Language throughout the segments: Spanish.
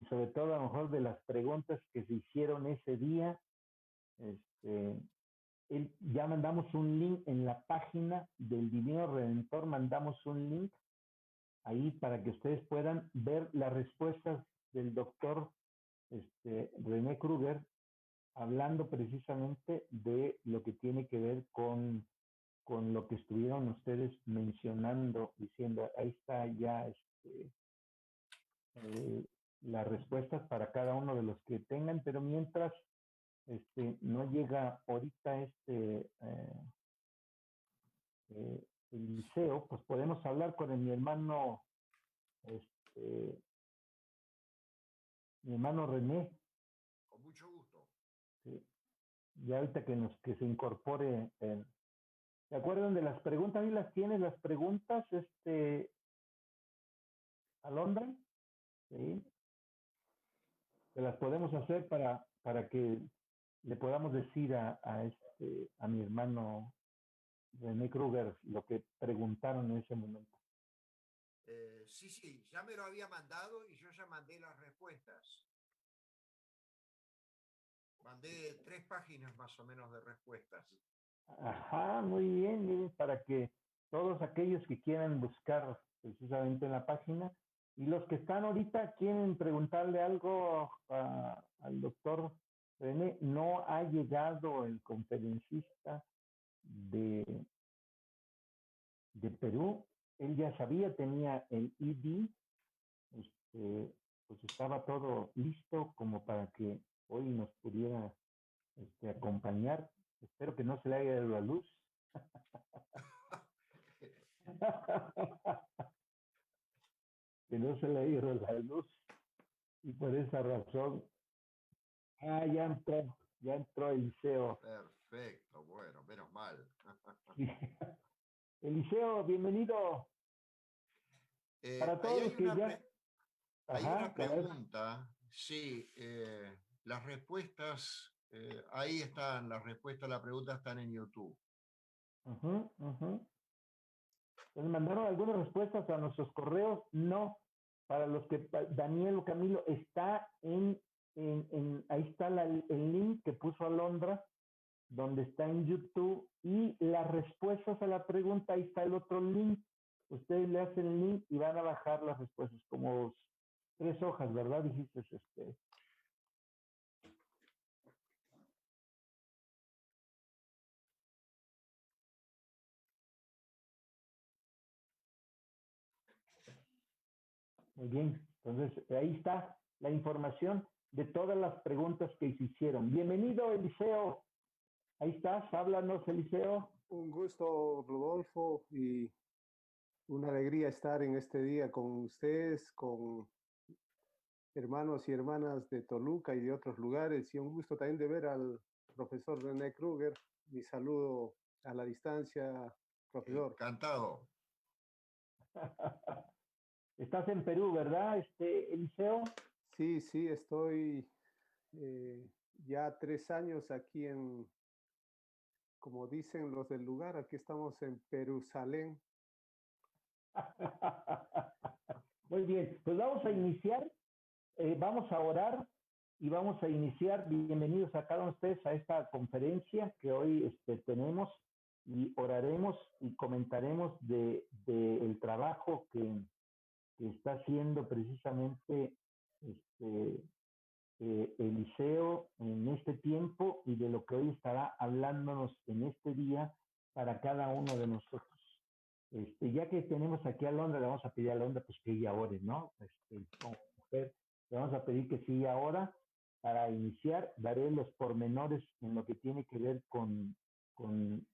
sobre todo a lo mejor de las preguntas que se hicieron ese día. Este, ya mandamos un link en la página del Divino Redentor, mandamos un link ahí para que ustedes puedan ver las respuestas del doctor René Kruger, hablando precisamente de lo que tiene que ver con lo que estuvieron ustedes mencionando, diciendo, ahí está ya eh, las respuestas para cada uno de los que tengan, pero mientras no llega ahorita el liceo, pues podemos hablar con este, mi hermano René. Con mucho gusto. ¿Sí? Ya ahorita que se incorpore. ¿Se acuerdan de las preguntas? ¿Ahí las tienes las preguntas, Alondra? Sí. Se las podemos hacer para que le podamos decir a mi hermano René Kruger lo que preguntaron en ese momento. Sí, ya me lo había mandado y yo ya mandé las respuestas. Mandé 3 páginas más o menos de respuestas. Ajá, muy bien, para que todos aquellos que quieran buscar precisamente en la página y los que están ahorita quieren preguntarle algo al doctor René, no ha llegado el conferencista de Perú, él ya sabía, tenía el ID, pues estaba todo listo como para que hoy nos pudiera acompañar. Espero que no se le haya dado la luz. Que no se le haya ido la luz y por esa razón, ya entró Eliseo. Perfecto, bueno, menos mal. Eliseo, bienvenido. Para Ahí todos los que ya... hay Ajá, una pregunta, sí, las respuestas, ahí están, las respuestas a la pregunta están en YouTube. ¿Les mandaron algunas respuestas a nuestros correos? No. Para los que Daniel o Camilo está ahí está el link que puso Alondra, donde está en YouTube, y las respuestas a la pregunta, ahí está el otro link. Ustedes le hacen el link y van a bajar las respuestas, como 3 hojas, ¿verdad? Dijiste, Muy bien, entonces ahí está la información de todas las preguntas que se hicieron. Bienvenido, Eliseo. Ahí estás, háblanos, Eliseo. Un gusto, Rodolfo, y una alegría estar en este día con ustedes, con hermanos y hermanas de Toluca y de otros lugares, y un gusto también de ver al profesor René Kruger. Mi saludo a la distancia, profesor. Encantado. Estás en Perú, ¿verdad, Eliseo? Sí, estoy ya 3 años aquí como dicen los del lugar, aquí estamos en Perusalén. Muy bien, pues vamos a iniciar, vamos a orar y vamos a iniciar. Bienvenidos a cada uno de ustedes a esta conferencia que hoy tenemos, y oraremos y comentaremos de el trabajo que está haciendo precisamente Eliseo en este tiempo, y de lo que hoy estará hablándonos en este día para cada uno de nosotros. Ya que tenemos aquí a Londra, le vamos a pedir a Londra pues que ella ore, ¿no? Como mujer, le vamos a pedir que siga ahora. Para iniciar, daré los pormenores en lo que tiene que ver con, con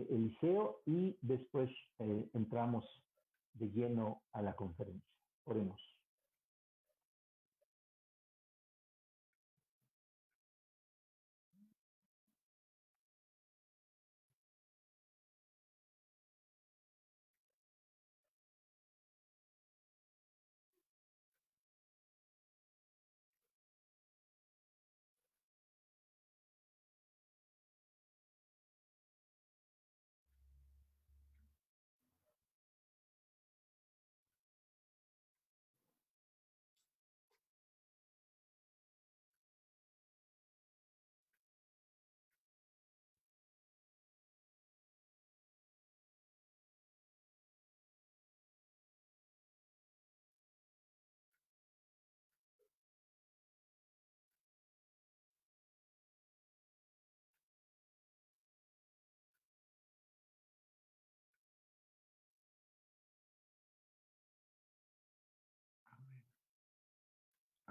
Eliseo, y después entramos de lleno a la conferencia. Oremos.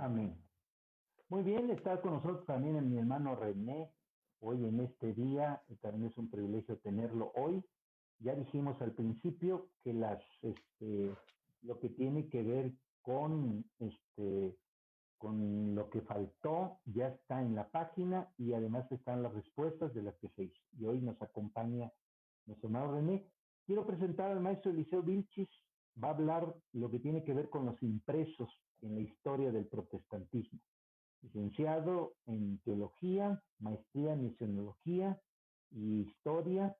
Amén. Muy bien, está con nosotros también mi hermano René hoy en este día. También es un privilegio tenerlo hoy. Ya dijimos al principio que lo que tiene que ver con lo que faltó ya está en la página y además están las respuestas de las que se hizo. Y hoy nos acompaña nuestro hermano René. Quiero presentar al maestro Eliseo Vilchis. Va a hablar lo que tiene que ver con los impresos en la historia del protestantismo. Licenciado en teología, maestría en misionología y historia,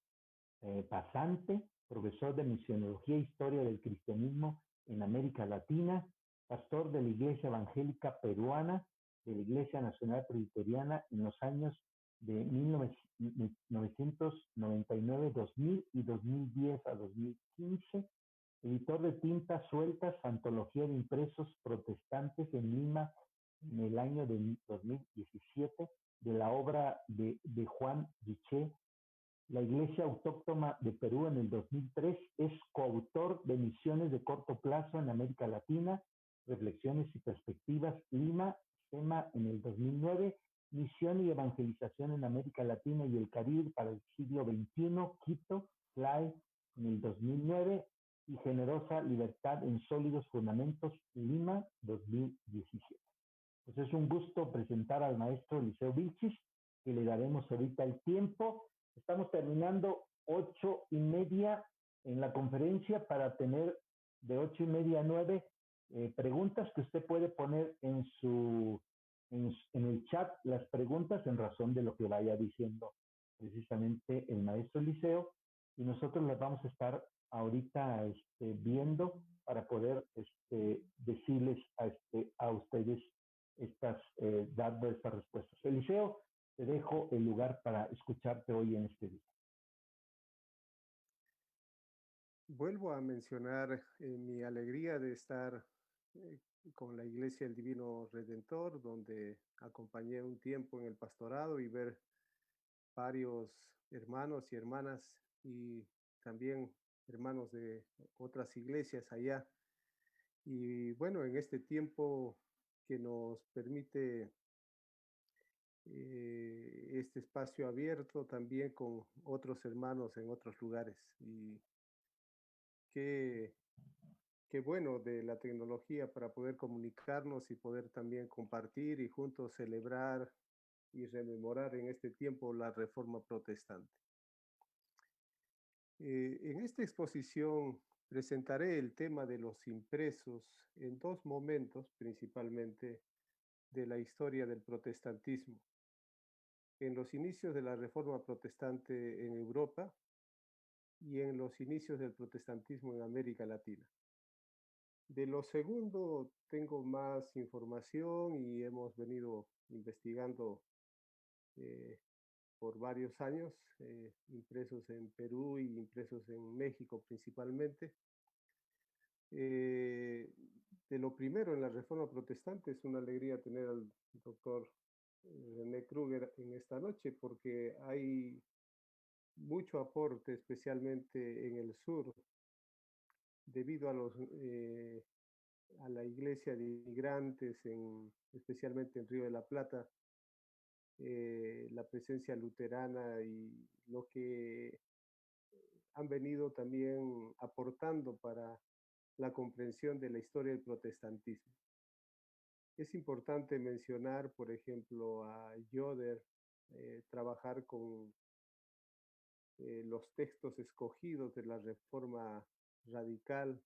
pasante, profesor de misionología e historia del cristianismo en América Latina, pastor de la Iglesia Evangélica Peruana, de la Iglesia Nacional Presbiteriana en los años de 1999, 2000 y 2010 a 2015, editor de Tintas Sueltas, antología de impresos protestantes en Lima en el año de 2017, de la obra de Juan Diché, la Iglesia Autóctona de Perú en el 2003, es coautor de Misiones de Corto Plazo en América Latina, Reflexiones y Perspectivas, Lima, SEMA en el 2009, Misión y Evangelización en América Latina y el Caribe para el siglo XXI, Quito, FLY en el 2009, y Generosa Libertad en Sólidos Fundamentos, Lima, 2017. Pues es un gusto presentar al maestro Eliseo Vilchis, que le daremos ahorita el tiempo. Estamos terminando 8:30 en la conferencia para tener de 8:30 a 9 preguntas que usted puede poner en el chat, las preguntas en razón de lo que vaya diciendo precisamente el maestro Eliseo, y nosotros las vamos a estar ahorita viendo para poder decirles a ustedes dando estas respuestas. Eliseo, te dejo el lugar para escucharte hoy en este día. Vuelvo a mencionar mi alegría de estar eh, con la Iglesia del Divino Redentor, donde acompañé un tiempo en el pastorado y ver varios hermanos y hermanas y también hermanos de otras iglesias allá. Y bueno, en este tiempo que nos permite este espacio abierto también con otros hermanos en otros lugares. Y qué, qué bueno de la tecnología para poder comunicarnos y poder también compartir y juntos celebrar y rememorar en este tiempo la Reforma Protestante. En esta exposición presentaré el tema de los impresos en dos momentos principalmente de la historia del protestantismo. En los inicios de la Reforma Protestante en Europa y en los inicios del protestantismo en América Latina. De lo segundo tengo más información y hemos venido investigando por varios años, impresos en Perú y impresos en México principalmente. De lo primero en la Reforma Protestante es una alegría tener al doctor René Kruger en esta noche porque hay mucho aporte, especialmente en el sur, debido a la iglesia de inmigrantes, especialmente en Río de la Plata, la presencia luterana y lo que han venido también aportando para la comprensión de la historia del protestantismo. Es importante mencionar, por ejemplo, a Yoder, trabajar con los textos escogidos de la Reforma Radical.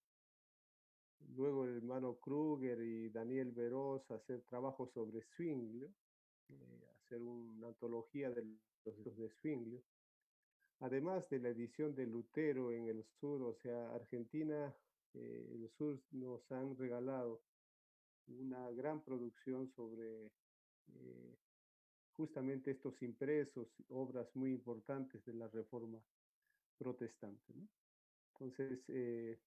Luego el hermano Kruger y Daniel Veroz hacer trabajos sobre Zwinglio, hacer una antología de los libros de Zwinglio. Además de la edición de Lutero en el sur, o sea, Argentina, el sur nos han regalado una gran producción sobre justamente estos impresos, obras muy importantes de la Reforma Protestante, ¿no? Entonces,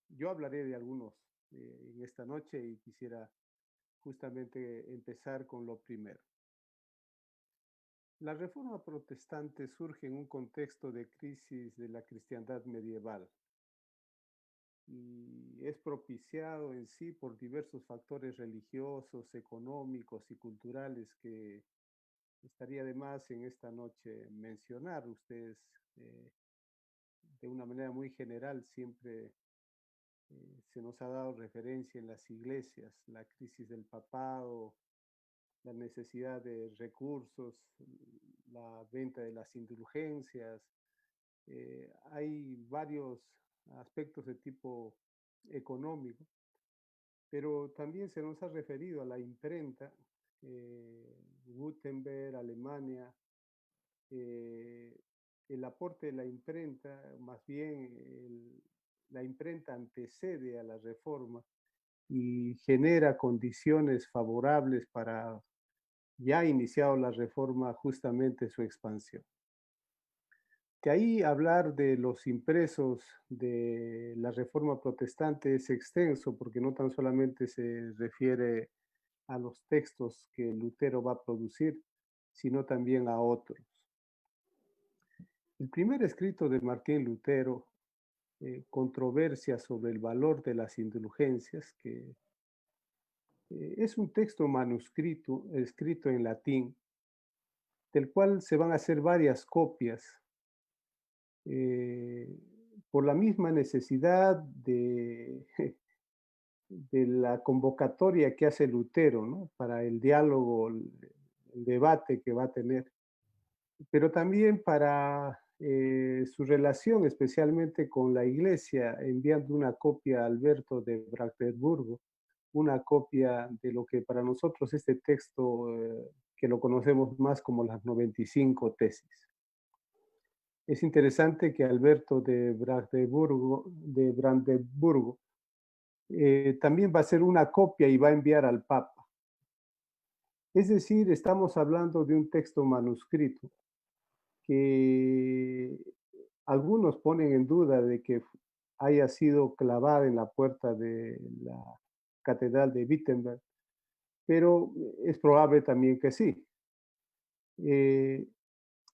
yo hablaré de algunos en esta noche y quisiera justamente empezar con lo primero. La Reforma Protestante surge en un contexto de crisis de la cristiandad medieval. y es propiciado en sí por diversos factores religiosos, económicos y culturales que estaría de más en esta noche mencionar. Ustedes, de una manera muy general, siempre se nos ha dado referencia en las iglesias, la crisis del papado, la necesidad de recursos, la venta de las indulgencias. Hay varios aspectos de tipo económico, pero también se nos ha referido a la imprenta, Gutenberg, Alemania, el aporte de la imprenta, más bien la imprenta antecede a la reforma y genera condiciones favorables para ya iniciado la reforma, justamente su expansión. De ahí hablar de los impresos de la reforma protestante es extenso porque no tan solamente se refiere a los textos que Lutero va a producir, sino también a otros. El primer escrito de Martín Lutero, Controversia sobre el valor de las indulgencias, que es un texto manuscrito, escrito en latín, del cual se van a hacer varias copias por la misma necesidad de la convocatoria que hace Lutero, ¿no? Para el diálogo, el debate que va a tener, pero también para su relación especialmente con la Iglesia, enviando una copia a Alberto de Brandeburgo, una copia de lo que para nosotros este texto, que lo conocemos más como las 95 tesis. Es interesante que Alberto de Brandeburgo también va a hacer una copia y va a enviar al Papa. Es decir, estamos hablando de un texto manuscrito que algunos ponen en duda de que haya sido clavada en la puerta de la Catedral de Wittenberg, pero es probable también que sí.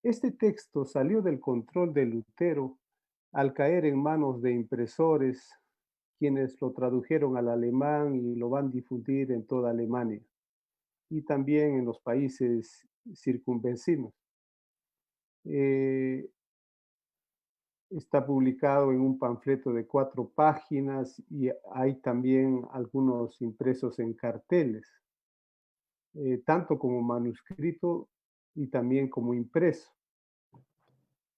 Este texto salió del control de Lutero al caer en manos de impresores, quienes lo tradujeron al alemán y lo van a difundir en toda Alemania y también en los países circunvecinos. Está publicado en un panfleto de 4 páginas y hay también algunos impresos en carteles, tanto como manuscrito y también como impreso.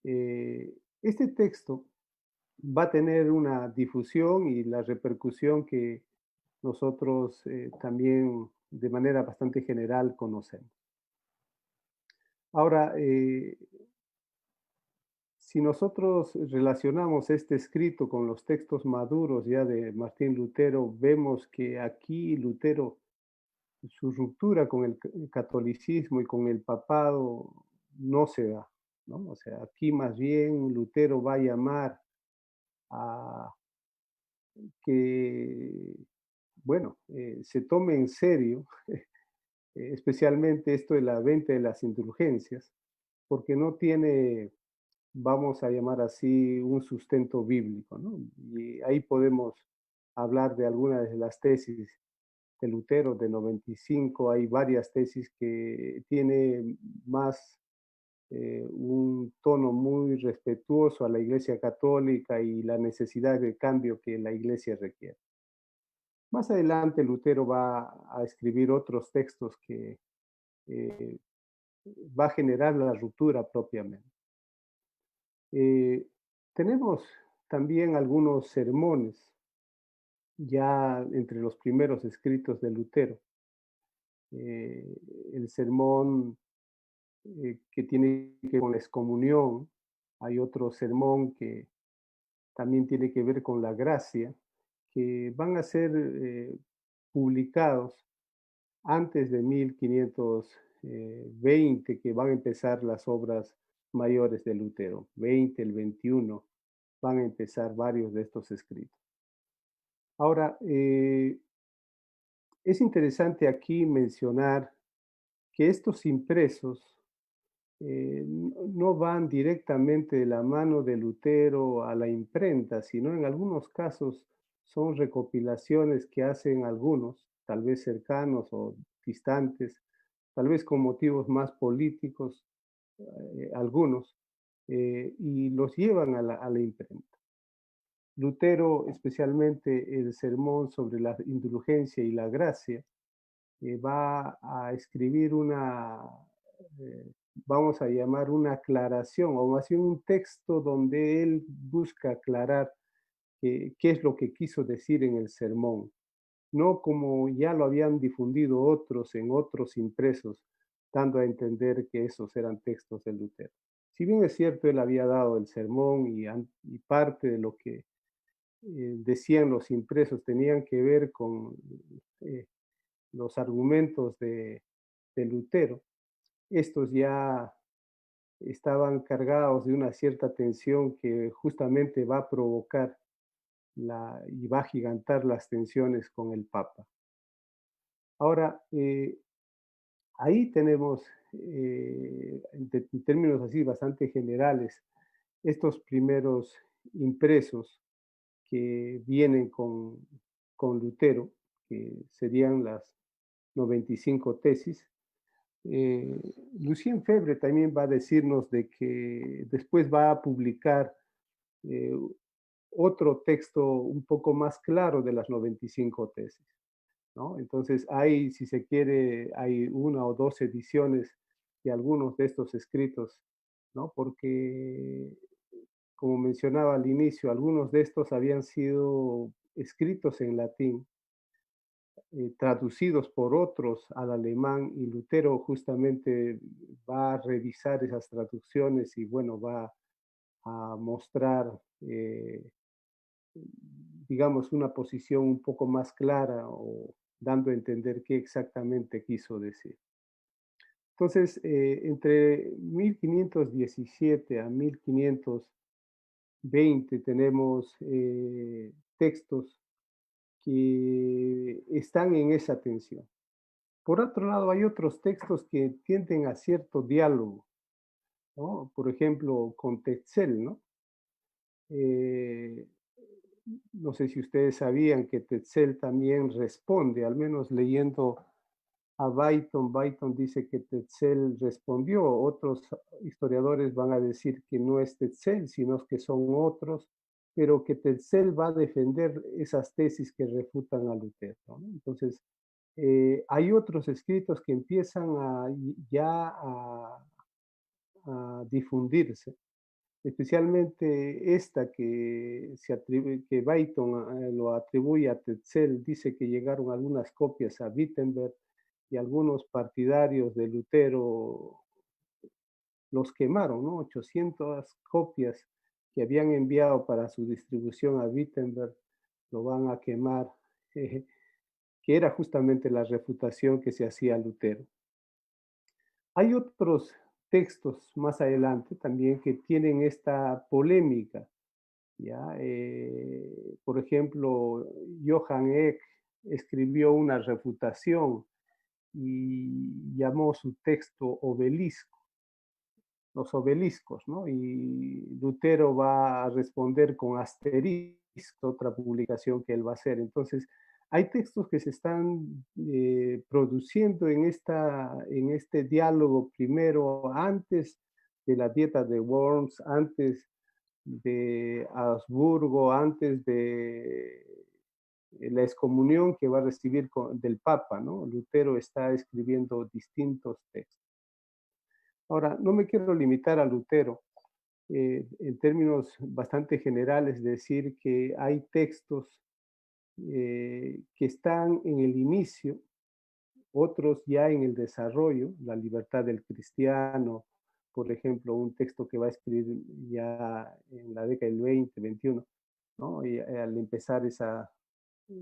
Este texto va a tener una difusión y la repercusión que nosotros también de manera bastante general conocemos. Ahora, si nosotros relacionamos este escrito con los textos maduros ya de Martín Lutero, vemos que aquí Lutero, su ruptura con el catolicismo y con el papado no se da, ¿no? O sea, aquí más bien Lutero va a llamar a que, bueno, se tome en serio, especialmente esto de la venta de las indulgencias, porque no tiene, vamos a llamar así, un sustento bíblico, ¿no? Y ahí podemos hablar de algunas de las tesis de Lutero de 95. Hay varias tesis que tiene más un tono muy respetuoso a la Iglesia Católica y la necesidad de cambio que la Iglesia requiere. Más adelante Lutero va a escribir otros textos que va a generar la ruptura propiamente. Tenemos también algunos sermones ya entre los primeros escritos de Lutero. El sermón que tiene que ver con la excomunión, hay otro sermón que también tiene que ver con la gracia, que van a ser publicados antes de 1520, que van a empezar las obras mayores de Lutero. 20, el 21, van a empezar varios de estos escritos. Ahora, es interesante aquí mencionar que estos impresos no van directamente de la mano de Lutero a la imprenta, sino en algunos casos son recopilaciones que hacen algunos, tal vez cercanos o distantes, tal vez con motivos más políticos, algunos, y los llevan a la imprenta. Lutero, especialmente el sermón sobre la indulgencia y la gracia, va a escribir vamos a llamar una aclaración, o más bien un texto donde él busca aclarar qué es lo que quiso decir en el sermón, no como ya lo habían difundido otros en otros impresos, dando a entender que esos eran textos de Lutero. Si bien es cierto, él había dado el sermón y parte de lo que decían los impresos tenían que ver con los argumentos de Lutero, estos ya estaban cargados de una cierta tensión que justamente va a provocar y va a gigantar las tensiones con el Papa. Ahora, ahí tenemos, en términos así bastante generales, estos primeros impresos que vienen con Lutero, que serían las 95 tesis. Lucien Febvre también va a decirnos de que después va a publicar otro texto un poco más claro de las 95 tesis, ¿no? Entonces hay, si se quiere, hay una o dos ediciones de algunos de estos escritos, ¿no? Porque, como mencionaba al inicio, algunos de estos habían sido escritos en latín, traducidos por otros al alemán, y Lutero justamente va a revisar esas traducciones y bueno, va a mostrar, digamos, una posición un poco más clara o dando a entender qué exactamente quiso decir. Entonces, entre 1517 a 1520 tenemos textos que están en esa tensión. Por otro lado, hay otros textos que tienden a cierto diálogo, ¿no? Por ejemplo, con Tetzel, ¿no? No sé si ustedes sabían que Tetzel también responde, al menos leyendo a Beighton. Beighton dice que Tetzel respondió. Otros historiadores van a decir que no es Tetzel, sino que son otros, pero que Tetzel va a defender esas tesis que refutan a Lutero, ¿no? Entonces, hay otros escritos que empiezan ya a difundirse, especialmente esta que Beighton lo atribuye a Tetzel. Dice que llegaron algunas copias a Wittenberg y algunos partidarios de Lutero los quemaron, ¿no? 800 copias que habían enviado para su distribución a Wittenberg lo van a quemar, que era justamente la refutación que se hacía a Lutero. Hay otros textos más adelante también que tienen esta polémica, ¿ya? Por ejemplo, Johann Eck escribió una refutación y llamó su texto Obelisco, los obeliscos, ¿no? Y Lutero va a responder con Asterisco, otra publicación que él va a hacer. Entonces, hay textos que se están produciendo en este diálogo primero, antes de la dieta de Worms, antes de Habsburgo, antes de la excomunión que va a recibir del Papa, ¿no? Lutero está escribiendo distintos textos. Ahora, no me quiero limitar a Lutero. En términos bastante generales, decir que hay textos que están en el inicio, otros ya en el desarrollo, la libertad del cristiano, por ejemplo, un texto que va a escribir ya en la década del 20, 21, ¿no? Y al empezar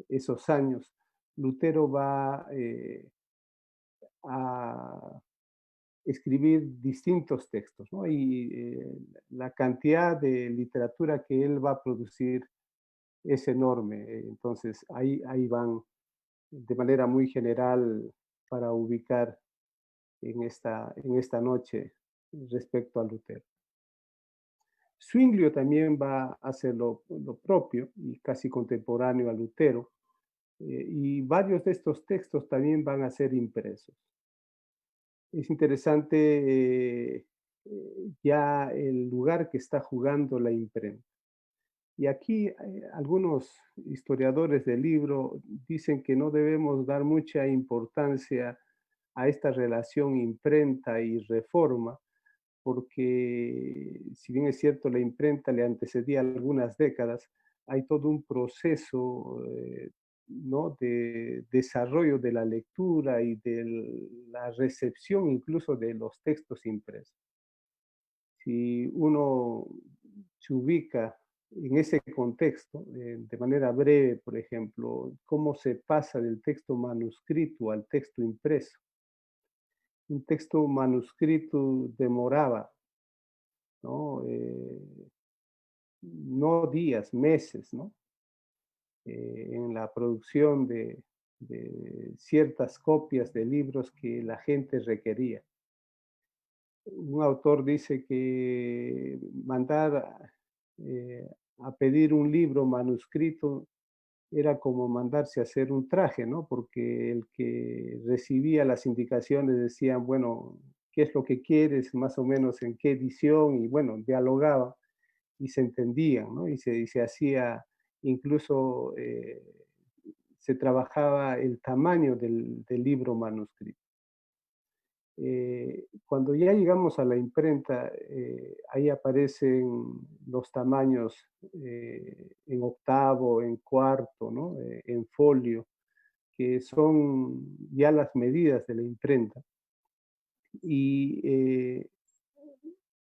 esos años, Lutero va a escribir distintos textos, ¿no? Y la cantidad de literatura que él va a producir es enorme. Entonces, ahí van de manera muy general para ubicar en esta noche respecto a Lutero. Zwinglio también va a hacer lo propio y casi contemporáneo a Lutero, y varios de estos textos también van a ser impresos. Es interesante ya el lugar que está jugando la imprenta. Y aquí algunos historiadores del libro dicen que no debemos dar mucha importancia a esta relación imprenta y reforma, porque si bien es cierto la imprenta le antecedía algunas décadas, hay todo un proceso ¿no? de desarrollo de la lectura y de la recepción incluso de los textos impresos. Si uno se ubica en ese contexto, de manera breve, por ejemplo, cómo se pasa del texto manuscrito al texto impreso. Un texto manuscrito demoraba, ¿no? No días, meses, ¿no? En la producción de ciertas copias de libros que la gente requería. Un autor dice que mandar a pedir un libro manuscrito era como mandarse a hacer un traje, ¿no? Porque el que recibía las indicaciones decían, bueno, ¿qué es lo que quieres? Más o menos en qué edición, y bueno, dialogaba y se entendían, ¿no? Y se hacía, incluso se trabajaba el tamaño del libro manuscrito. Cuando ya llegamos a la imprenta, ahí aparecen los tamaños en octavo, en cuarto, ¿no? En folio, que son ya las medidas de la imprenta. Y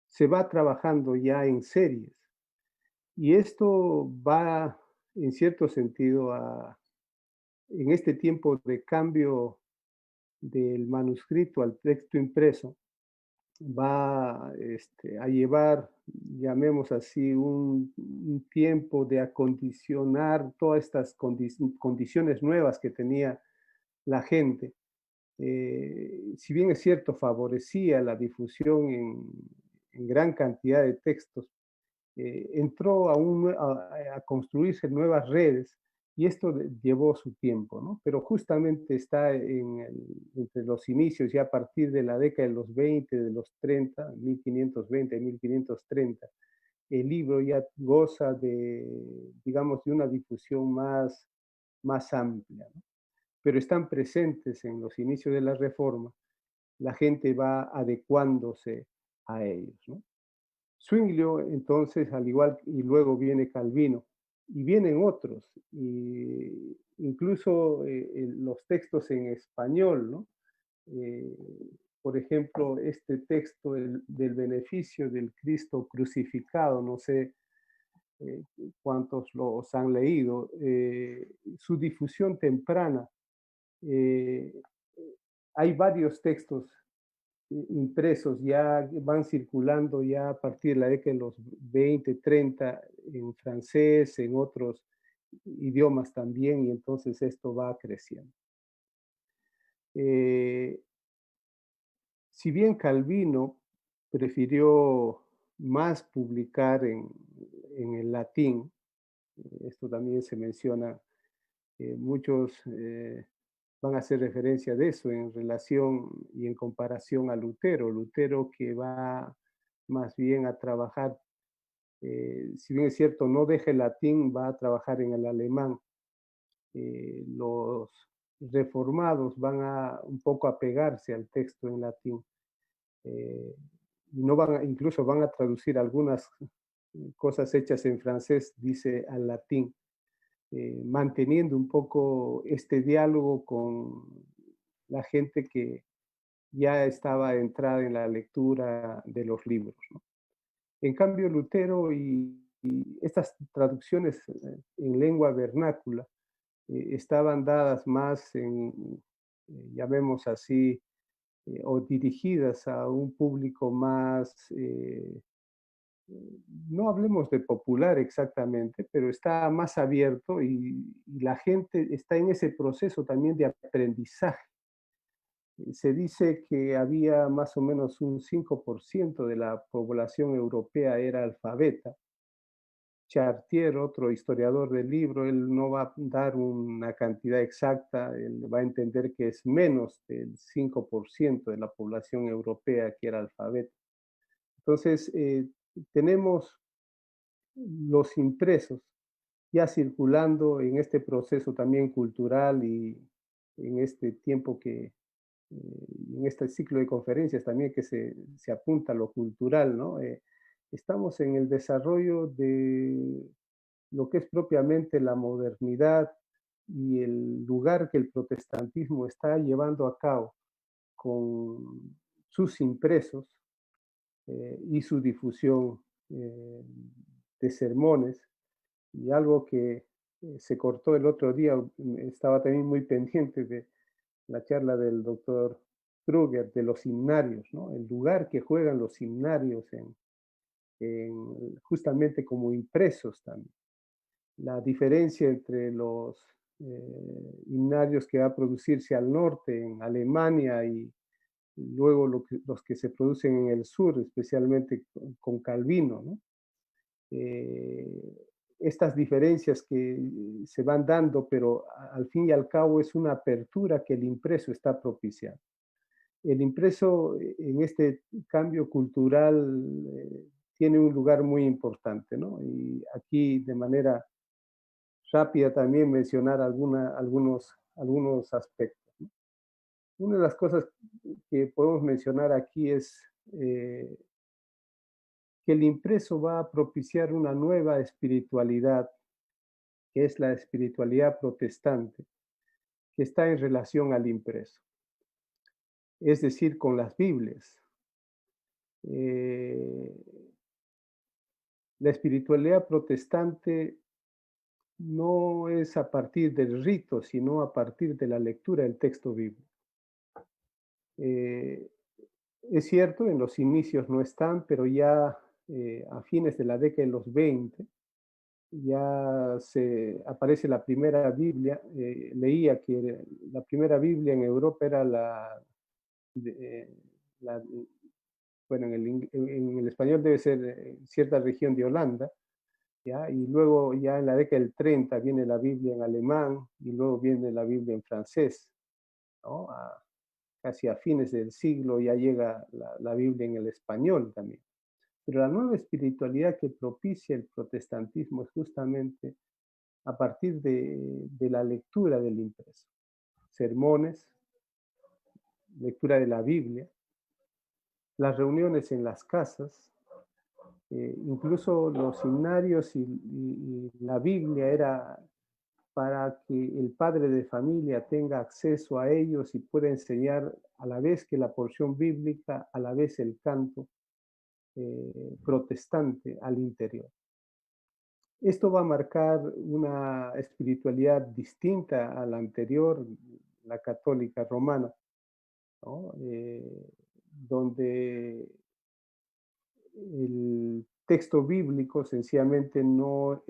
se va trabajando ya en series. Y esto va, en cierto sentido, en este tiempo de cambio del manuscrito al texto impreso, va a llevar, llamemos así, un tiempo de acondicionar todas estas condiciones nuevas que tenía la gente. Si bien es cierto, favorecía la difusión en gran cantidad de textos, entró a construirse nuevas redes y esto llevó su tiempo, ¿no? Pero justamente está entre los inicios, ya a partir de la década de los 20, de los 30, 1520, 1530, el libro ya goza de, digamos, de una difusión más amplia, ¿no? Pero están presentes en los inicios de la Reforma, la gente va adecuándose a ellos, ¿no? Zwinglio, entonces, al igual, y luego viene Calvino, y vienen otros, y incluso los textos en español, ¿no? Eh, por ejemplo, este texto del beneficio del Cristo crucificado, no sé cuántos los han leído, su difusión temprana. eh, Hay varios textos impresos, ya van circulando ya a partir de la década de los 20, 30, en francés, en otros idiomas también, y entonces esto va creciendo. Eh, si bien Calvino prefirió más publicar en el latín, esto también se menciona, muchos van a hacer referencia de eso en relación y en comparación a Lutero. Lutero que va más bien a trabajar, si bien es cierto, no deja el latín, va a trabajar en el alemán. Los reformados van a un poco a pegarse al texto en latín. No incluso van a traducir algunas cosas hechas en francés, dice, al latín. Manteniendo un poco este diálogo con la gente que ya estaba entrada en la lectura de los libros, ¿no? En cambio, Lutero y estas traducciones en lengua vernácula estaban dadas más llamemos así, o dirigidas a un público más no hablemos de popular exactamente, pero está más abierto y la gente está en ese proceso también de aprendizaje. Se dice que había más o menos un 5% de la población europea era alfabeta. Chartier, otro historiador del libro, él no va a dar una cantidad exacta, él va a entender que es menos del 5% de la población europea que era alfabeta. Entonces, tenemos los impresos ya circulando en este proceso también cultural y en este tiempo que, en este ciclo de conferencias también que se apunta a lo cultural, ¿no? Estamos en el desarrollo de lo que es propiamente la modernidad y el lugar que el protestantismo está llevando a cabo con sus impresos y su difusión de sermones. Y algo que se cortó el otro día, estaba también muy pendiente de la charla del doctor Kruger de los himnarios, ¿no? El lugar que juegan los himnarios justamente como impresos también. La diferencia entre los himnarios que va a producirse al norte, en Alemania, y luego los que se producen en el sur, especialmente con Calvino, ¿no? Estas diferencias que se van dando, pero al fin y al cabo es una apertura que el impreso está propiciando. El impreso en este cambio cultural tiene un lugar muy importante, ¿no? Y aquí de manera rápida también mencionar algunos aspectos, ¿no? Una de las cosas que podemos mencionar aquí es que el impreso va a propiciar una nueva espiritualidad, que es la espiritualidad protestante, que está en relación al impreso, es decir, con las Biblias. La espiritualidad protestante no es a partir del rito, sino a partir de la lectura del texto bíblico. Es cierto, en los inicios no están, pero ya a fines de la década de los 20 ya aparece la primera Biblia. Leía que la primera Biblia en Europa era la, bueno, en el español debe ser cierta región de Holanda, ¿ya? Y luego ya en la década del 30 viene la Biblia en alemán y luego viene la Biblia en francés, ¿no? Casi a fines del siglo ya llega la Biblia en el español también. Pero la nueva espiritualidad que propicia el protestantismo es justamente a partir de la lectura del impreso. Sermones, lectura de la Biblia, las reuniones en las casas, incluso los himnarios y la Biblia era para que el padre de familia tenga acceso a ellos y pueda enseñar a la vez que la porción bíblica, a la vez el canto protestante al interior. Esto va a marcar una espiritualidad distinta a la anterior, la católica romana, ¿no? Donde el texto bíblico sencillamente no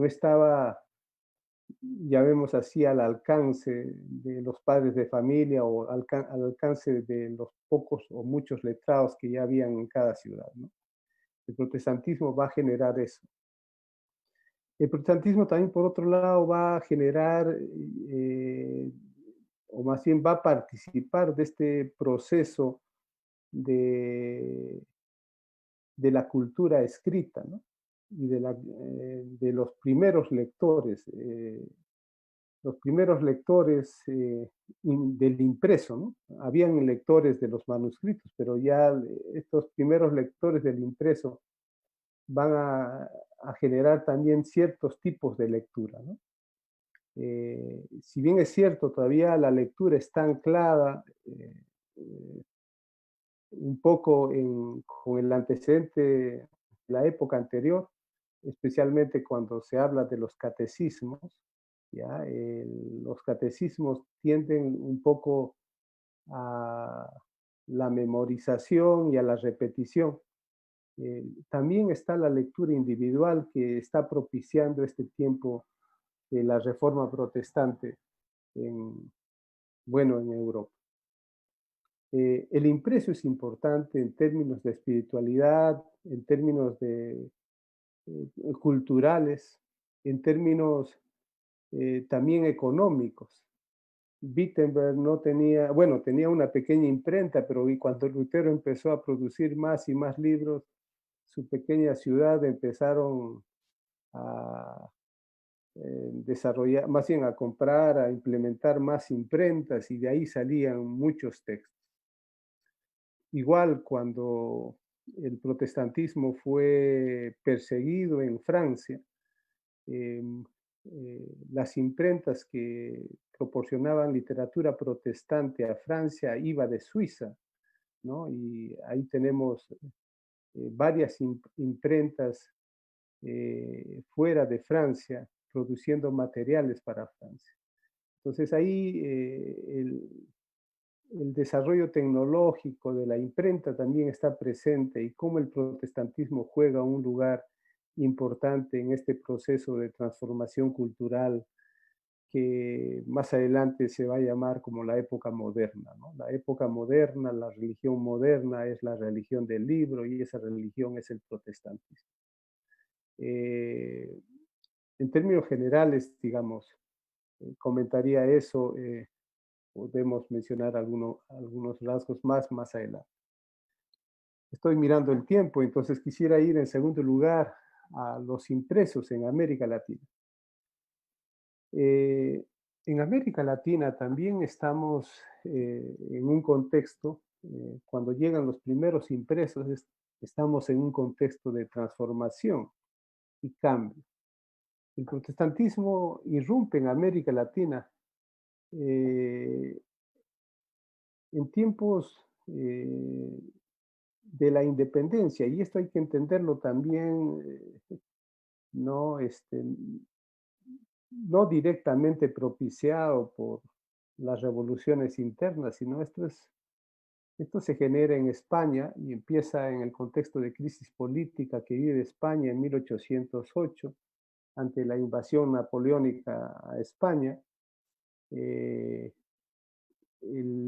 estaba, llamemos así, al alcance de los padres de familia o al alcance de los pocos o muchos letrados que ya habían en cada ciudad, ¿no? El protestantismo va a generar eso. El protestantismo también, por otro lado, va a generar, o más bien va a participar de este proceso de, de la cultura escrita, ¿no? Y de los primeros lectores. Los primeros lectores del impreso, ¿no? Habían lectores de los manuscritos, pero ya estos primeros lectores del impreso van a generar también ciertos tipos de lectura, ¿no? Si bien es cierto, todavía la lectura está anclada un poco con el antecedente de la época anterior, especialmente cuando se habla de los catecismos, ¿ya? Los catecismos tienden un poco a la memorización y a la repetición. También está la lectura individual que está propiciando este tiempo de la reforma protestante en Europa. el impreso es importante en términos de espiritualidad, en términos de, culturales, en términos también económicos. Wittenberg no tenía, bueno, tenía una pequeña imprenta, pero cuando Lutero empezó a producir más y más libros, su pequeña ciudad empezaron a desarrollar, más bien a comprar, a implementar más imprentas y de ahí salían muchos textos. Igual cuando el protestantismo fue perseguido en Francia, eh, las imprentas que proporcionaban literatura protestante a Francia iba de Suiza, ¿no? Y ahí tenemos varias imprentas fuera de Francia produciendo materiales para Francia. Entonces ahí el desarrollo tecnológico de la imprenta también está presente y cómo el protestantismo juega un lugar importante en este proceso de transformación cultural que más adelante se va a llamar como la época moderna, ¿no? La época moderna, la religión moderna es la religión del libro y esa religión es el protestantismo. En términos generales, digamos, comentaría eso, podemos mencionar algunos rasgos más adelante. Estoy mirando el tiempo, entonces quisiera ir en segundo lugar a los impresos en América Latina. En América Latina también estamos en un contexto, cuando llegan los primeros impresos, estamos en un contexto de transformación y cambio. El protestantismo irrumpe en América Latina en tiempos de la independencia, y esto hay que entenderlo también, no, no directamente propiciado por las revoluciones internas, sino esto se genera en España y empieza en el contexto de crisis política que vive España en 1808 ante la invasión napoleónica a España. El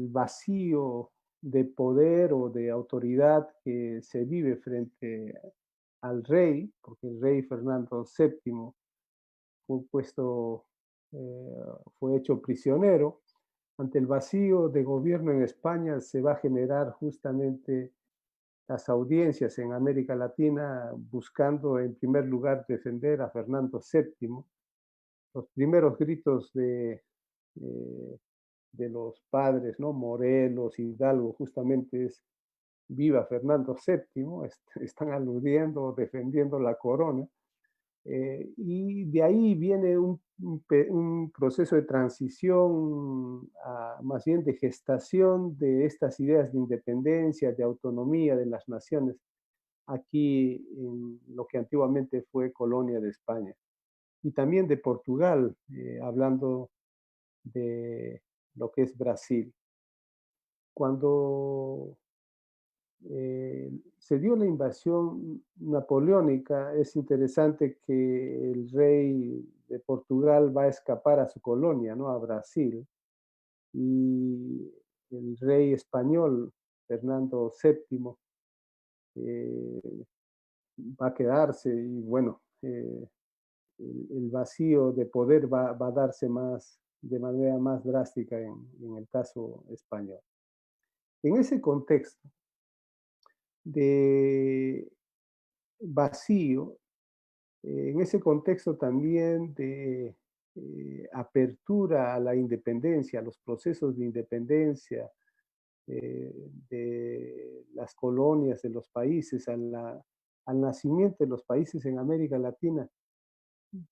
vacío de poder o de autoridad que se vive frente al rey, porque el rey Fernando VII fue puesto, fue hecho prisionero. Ante el vacío de gobierno en España se va a generar justamente las audiencias en América Latina buscando en primer lugar defender a Fernando VII. Los primeros gritos de los padres, ¿no? Morelos, Hidalgo, justamente es viva Fernando VII, están aludiendo, defendiendo la corona. Y de ahí viene un proceso de transición, más bien de gestación de estas ideas de independencia, de autonomía de las naciones, aquí en lo que antiguamente fue colonia de España. Y también de Portugal, hablando de lo que es Brasil. Cuando se dio la invasión napoleónica, es interesante que el rey de Portugal va a escapar a su colonia, ¿no? A Brasil, y el rey español, Fernando VII, va a quedarse y bueno, el vacío de poder va a darse de manera más drástica en el caso español. En ese contexto de vacío, en ese contexto también de apertura a la independencia, a los procesos de independencia de las colonias, de los países, al nacimiento de los países en América Latina,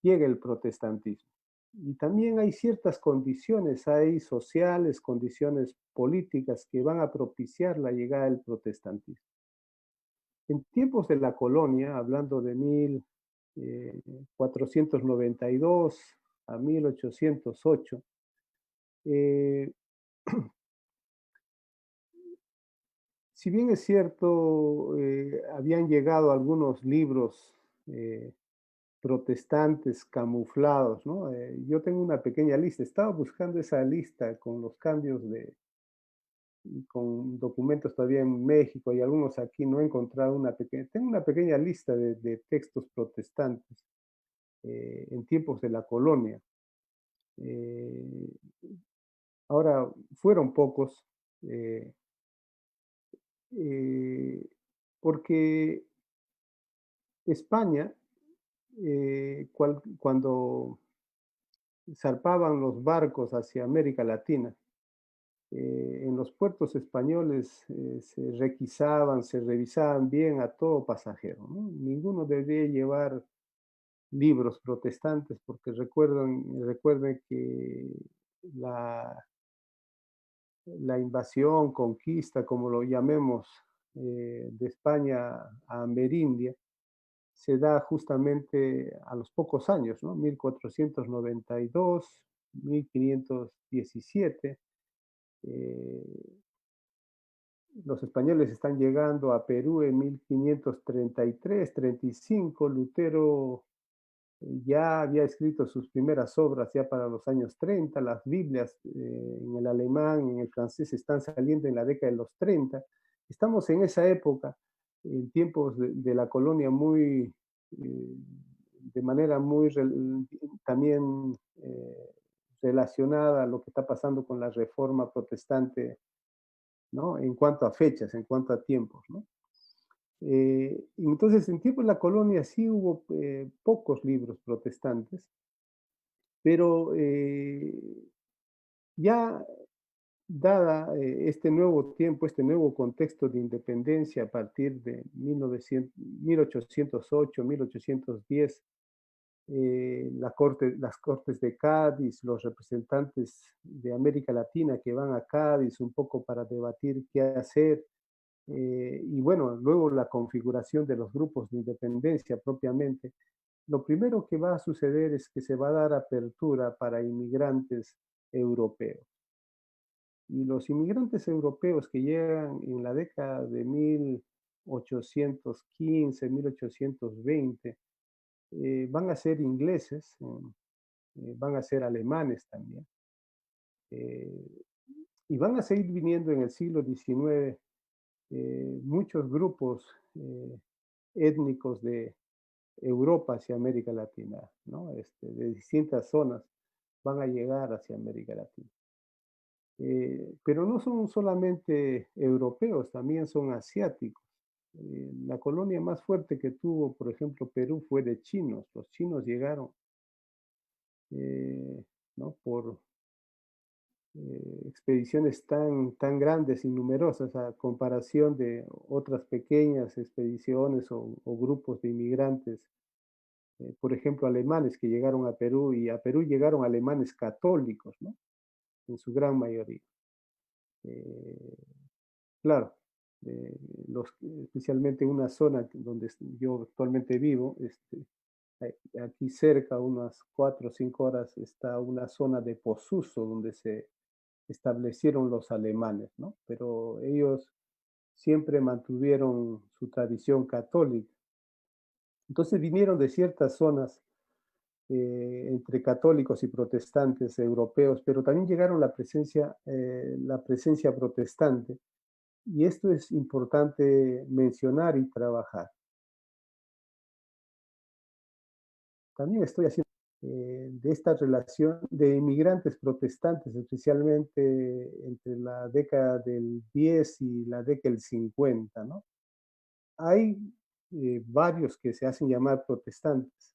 llega el protestantismo. Y también hay ciertas condiciones, hay sociales, condiciones políticas que van a propiciar la llegada del protestantismo. En tiempos de la colonia, hablando de 1492 a 1808, si bien es cierto, habían llegado algunos libros protestantes camuflados, ¿no? Yo tengo una pequeña lista, estaba buscando esa lista con los cambios y con documentos todavía en México y algunos aquí, no he encontrado tengo una pequeña lista de textos protestantes en tiempos de la colonia. Eh, Ahora, fueron pocos, eh, eh, porque España, cuando zarpaban los barcos hacia América Latina, en los puertos españoles se requisaban, se revisaban bien a todo pasajero, ¿no? Ninguno debía llevar libros protestantes porque recuerden que la, la invasión, conquista, como lo llamemos, de España a Amerindia, se da justamente a los pocos años, ¿no? 1492, 1517. eh, los españoles están llegando a Perú en 1533, 35. Lutero ya había escrito sus primeras obras ya para los años 30. Las Biblias en el alemán, en el francés, están saliendo en la década de los 30. Estamos en esa época, en tiempos de la colonia de manera muy también relacionada a lo que está pasando con la reforma protestante, ¿no? En cuanto a fechas, en cuanto a tiempos, ¿no? Entonces, en tiempos de la colonia sí hubo pocos libros protestantes, pero ya dada este nuevo tiempo, este nuevo contexto de independencia a partir de 1808, 1810, las Cortes de Cádiz, los representantes de América Latina que van a Cádiz un poco para debatir qué hacer, y bueno, luego la configuración de los grupos de independencia propiamente, lo primero que va a suceder es que se va a dar apertura para inmigrantes europeos. Y los inmigrantes europeos que llegan en la década de 1815, 1820, van a ser ingleses, van a ser alemanes también, eh, y van a seguir viniendo en el siglo XIX muchos grupos étnicos de Europa hacia América Latina, ¿no? De distintas zonas van a llegar hacia América Latina. Pero no son solamente europeos, también son asiáticos. La colonia más fuerte que tuvo, por ejemplo, Perú fue de chinos. Los chinos llegaron, ¿no? Por expediciones tan grandes y numerosas a comparación de otras pequeñas expediciones o grupos de inmigrantes, por ejemplo, alemanes que llegaron a Perú, y a Perú llegaron alemanes católicos, ¿no? En su gran mayoría. Eh, claro, especialmente una zona donde yo actualmente vivo, aquí cerca, unas 4 o 5 horas, está una zona de Posuso donde se establecieron los alemanes, ¿no? Pero ellos siempre mantuvieron su tradición católica. Entonces vinieron de ciertas zonas entre católicos y protestantes europeos, pero también llegaron la presencia protestante. Y esto es importante mencionar y trabajar. También estoy haciendo de esta relación de inmigrantes protestantes, especialmente entre la década del 10 y la década del 50, ¿no? Hay varios que se hacen llamar protestantes,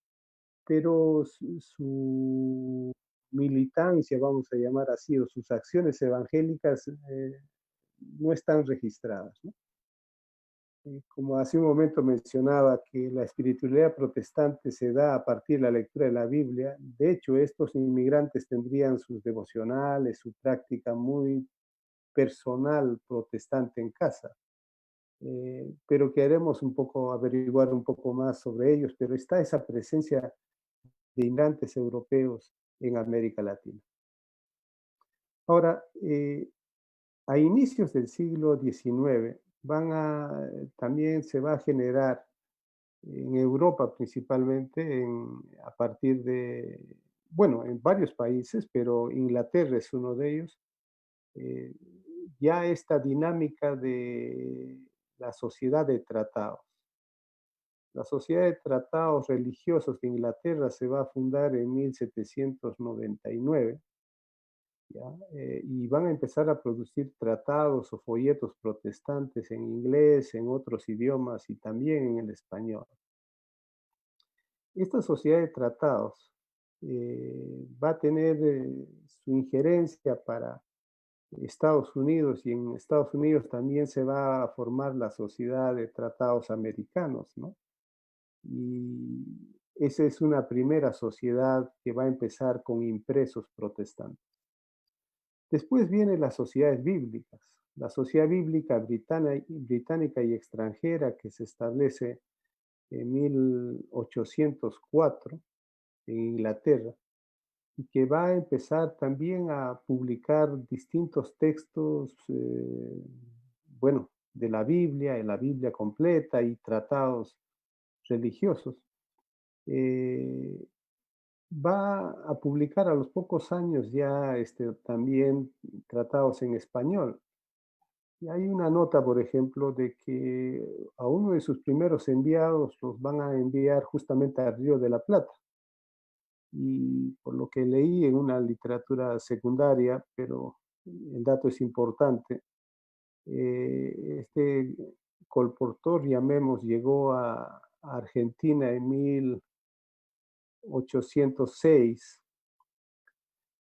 pero su militancia, vamos a llamar así, o sus acciones evangélicas no están registradas, ¿no? Como hace un momento mencionaba que la espiritualidad protestante se da a partir de la lectura de la Biblia, de hecho estos inmigrantes tendrían sus devocionales, su práctica muy personal protestante en casa. Pero queremos averiguar un poco más sobre ellos, pero está esa presencia de inmigrantes europeos en América Latina. Ahora, a inicios del siglo XIX también se va a generar en Europa principalmente, a partir bueno, en varios países, pero Inglaterra es uno de ellos, ya esta dinámica de la sociedad de tratados. La Sociedad de Tratados Religiosos de Inglaterra se va a fundar en 1799, ¿ya? Y van a empezar a producir tratados o folletos protestantes en inglés, en otros idiomas y también en el español. Esta sociedad de tratados va a tener su injerencia para Estados Unidos, y en Estados Unidos también se va a formar la Sociedad de Tratados Americanos, ¿no? Y esa es una primera sociedad que va a empezar con impresos protestantes. Después vienen las sociedades bíblicas. La Sociedad Bíblica Británica y Extranjera, que se establece en 1804 en Inglaterra, y que va a empezar también a publicar distintos textos, bueno, de la Biblia completa y tratados religiosos. Va a publicar a los pocos años ya también tratados en español. Y hay una nota, por ejemplo, de que a uno de sus primeros enviados los van a enviar justamente al Río de la Plata. Y por lo que leí en una literatura secundaria, pero el dato es importante, este colportor, llamemos, llegó a Argentina en 1806,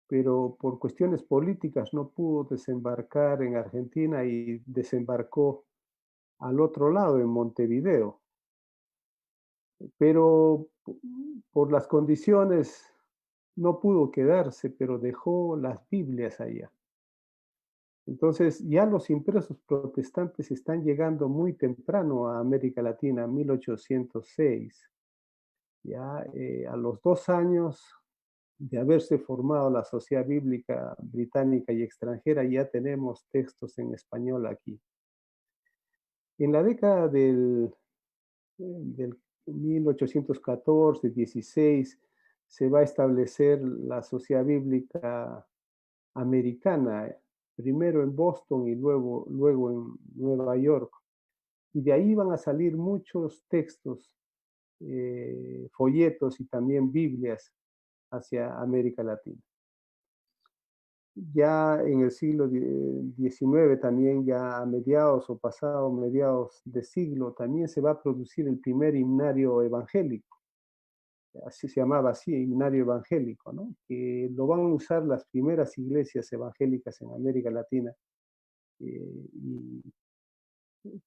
pero por cuestiones políticas no pudo desembarcar en Argentina y desembarcó al otro lado, en Montevideo. Pero por las condiciones no pudo quedarse, pero dejó las Biblias allá. Entonces ya los impresos protestantes están llegando muy temprano a América Latina, 1806. Ya a los 2 años de haberse formado la Sociedad Bíblica Británica y Extranjera, ya tenemos textos en español aquí. En la década del 1814-16 se va a establecer la Sociedad Bíblica Americana, primero en Boston y luego en Nueva York. Y de ahí van a salir muchos textos, folletos y también Biblias hacia América Latina. Ya en el siglo XIX, también ya a mediados o pasado mediados de siglo, también se va a producir el primer himnario evangélico. Así se llamaba así, himnario evangélico, ¿no? Que lo van a usar las primeras iglesias evangélicas en América Latina, y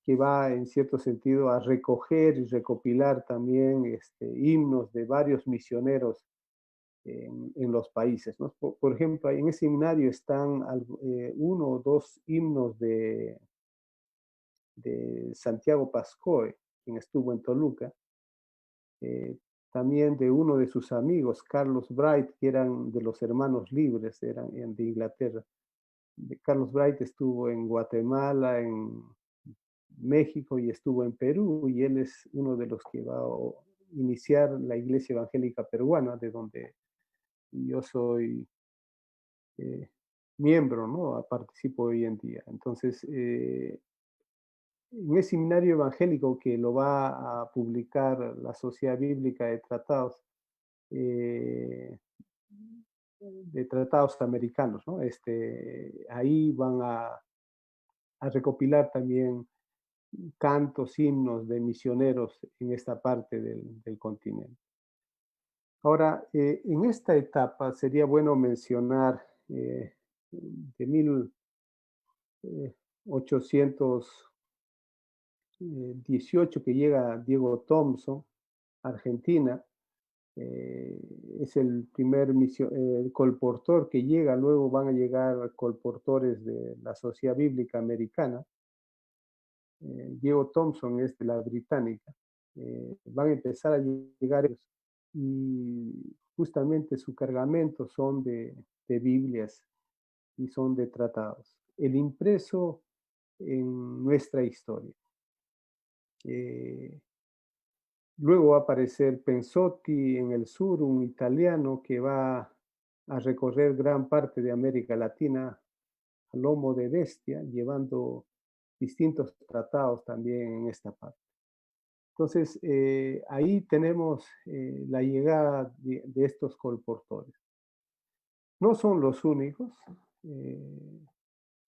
que va en cierto sentido a recoger y recopilar también himnos de varios misioneros en los países, ¿no? Por ejemplo, en ese himnario están uno o dos himnos de Santiago Pascoe, quien estuvo en Toluca, también de uno de sus amigos, Carlos Bright, que eran de los Hermanos Libres, eran de Inglaterra. Carlos Bright estuvo en Guatemala, en México y estuvo en Perú, y él es uno de los que va a iniciar la Iglesia Evangélica Peruana, de donde yo soy miembro, ¿no? Participo hoy en día. Entonces, en ese seminario evangélico que lo va a publicar la Sociedad Bíblica de tratados americanos, ¿no? Ahí van a recopilar también cantos, himnos de misioneros en esta parte del continente. Ahora, en esta etapa sería bueno mencionar de 1818 que llega Diego Thompson, Argentina. Es el primer colportor que llega, luego van a llegar colportores de la Sociedad Bíblica Americana. Diego Thompson es de la británica. Van a empezar a llegar y justamente su cargamento son de Biblias y son de tratados. El impreso en nuestra historia. Luego va a aparecer Pensotti en el sur, un italiano que va a recorrer gran parte de América Latina a lomo de bestia, llevando distintos tratados también en esta parte. Entonces, ahí tenemos la llegada de estos colportores. No son los únicos.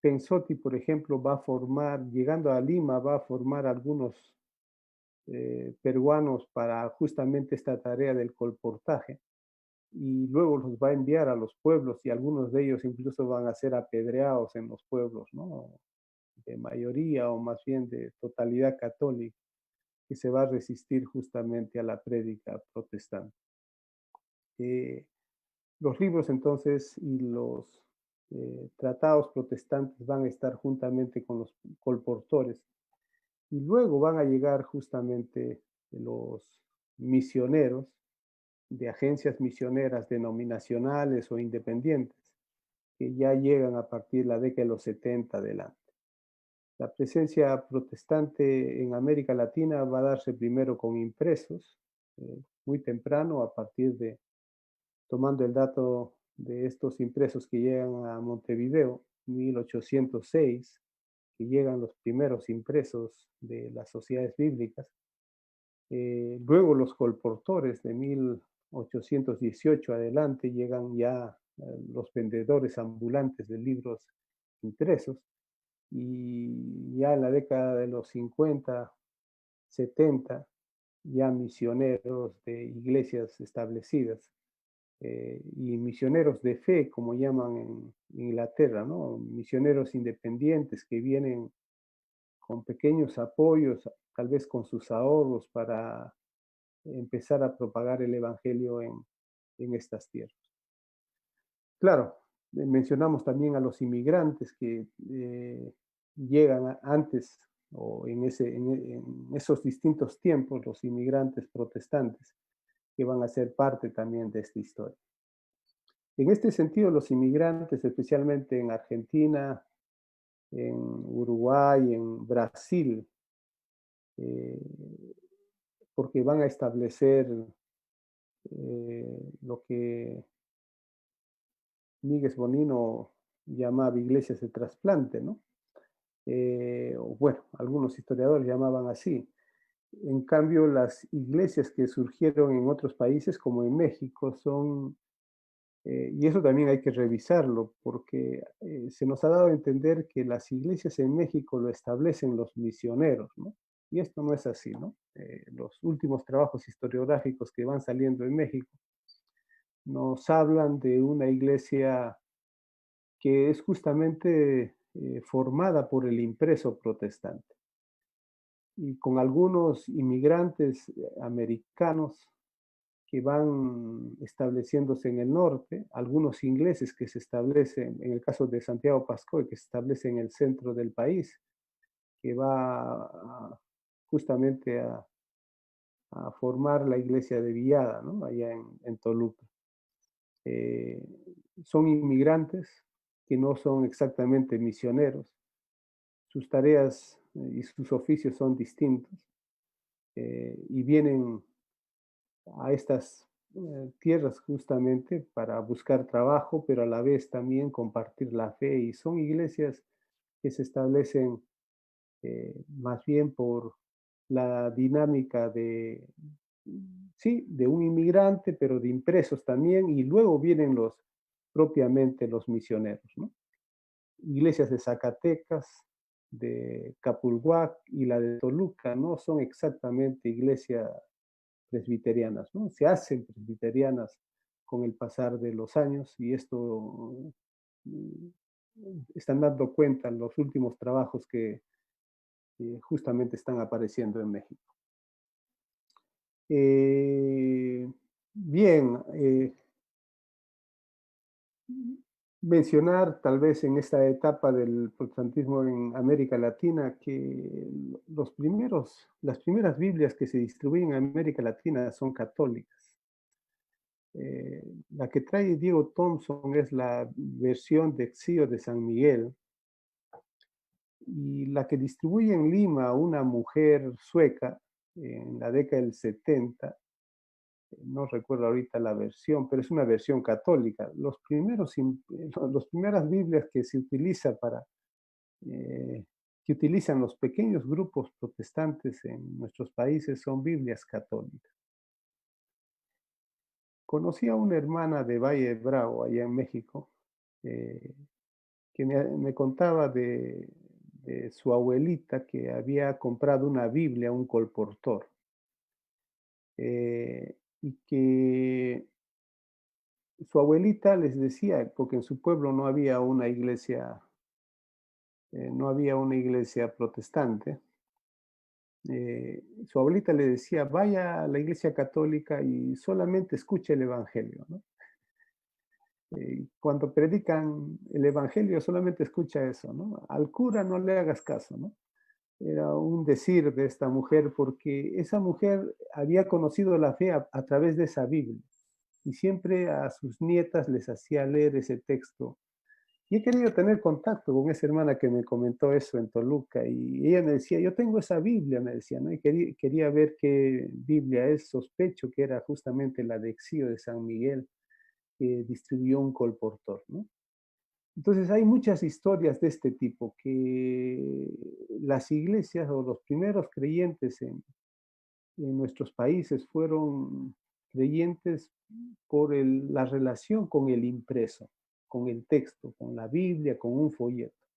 Pensotti, por ejemplo, va a formar, llegando a Lima, va a formar algunos peruanos para justamente esta tarea del colportaje, y luego los va a enviar a los pueblos, y algunos de ellos incluso van a ser apedreados en los pueblos, ¿no? De mayoría o más bien de totalidad católica, que se va a resistir justamente a la prédica protestante. Los libros entonces y los tratados protestantes van a estar juntamente con los colportores, y luego van a llegar justamente los misioneros de agencias misioneras denominacionales o independientes, que ya llegan a partir de la década de los 70 adelante. La presencia protestante en América Latina va a darse primero con impresos, muy temprano, a partir de, tomando el dato de estos impresos que llegan a Montevideo, 1806, que llegan los primeros impresos de las sociedades bíblicas. Luego los colportores de 1818 adelante llegan ya los vendedores ambulantes de libros impresos, y ya en la década de los 50, 70, ya misioneros de iglesias establecidas y misioneros de fe, como llaman en Inglaterra, ¿no? Misioneros independientes que vienen con pequeños apoyos, tal vez con sus ahorros, para empezar a propagar el evangelio en estas tierras. Claro, mencionamos también a los inmigrantes que llegan antes, o en esos distintos tiempos, los inmigrantes protestantes, que van a ser parte también de esta historia. En este sentido, los inmigrantes, especialmente en Argentina, en Uruguay, en Brasil, porque van a establecer lo que Míguez Bonino llamaba iglesias de trasplante, ¿no? Bueno, algunos historiadores llamaban así. En cambio, las iglesias que surgieron en otros países, como en México, son, y eso también hay que revisarlo, porque se nos ha dado a entender que las iglesias en México lo establecen los misioneros, ¿no? Y esto no es así, ¿no? Los últimos trabajos historiográficos que van saliendo en México nos hablan de una iglesia que es justamente formada por el impreso protestante, y con algunos inmigrantes americanos que van estableciéndose en el norte, algunos ingleses que se establecen, en el caso de Santiago Pascoe, que se establece en el centro del país, que va justamente a formar la iglesia de Villada, ¿no? Allá en Toluca. Son inmigrantes que no son exactamente misioneros. Sus tareas y sus oficios son distintos, y vienen a estas tierras justamente para buscar trabajo, pero a la vez también compartir la fe, y son iglesias que se establecen más bien por la dinámica de, sí, de un inmigrante, pero de impresos también, y luego vienen propiamente los misioneros, ¿no? Iglesias de Zacatecas, de Capulhuac y la de Toluca no son exactamente iglesias presbiterianas, ¿no? Se hacen presbiterianas con el pasar de los años, y esto están dando cuenta en los últimos trabajos que justamente están apareciendo en México. Bien, mencionar tal vez en esta etapa del protestantismo en América Latina que las primeras Biblias que se distribuyen en América Latina son católicas. La que trae Diego Thompson es la versión de Exío de San Miguel, y la que distribuye en Lima una mujer sueca en la década del 70 no recuerdo ahorita la versión, pero es una versión católica. Las primeras Biblias que se utiliza que utilizan los pequeños grupos protestantes en nuestros países son Biblias católicas. Conocí a una hermana de Valle de Bravo, allá en México, que me contaba de su abuelita que había comprado una Biblia, un colportor, y que su abuelita les decía, porque en su pueblo no había una iglesia protestante, su abuelita le decía, vaya a la iglesia católica y solamente escuche el evangelio, ¿no? Cuando predican el evangelio solamente escucha eso, ¿no? Al cura no le hagas caso, ¿no? Era un decir de esta mujer porque esa mujer había conocido la fe a través de esa Biblia y siempre a sus nietas les hacía leer ese texto. Y he querido tener contacto con esa hermana que me comentó eso en Toluca y ella me decía, yo tengo esa Biblia, me decía, ¿no? Y quería ver qué Biblia es, sospecho que era justamente la de Exío de San Miguel, que distribuyó un colportor, ¿no? Entonces hay muchas historias de este tipo, que las iglesias o los primeros creyentes en nuestros países fueron creyentes por la relación con el impreso, con el texto, con la Biblia, con un folleto.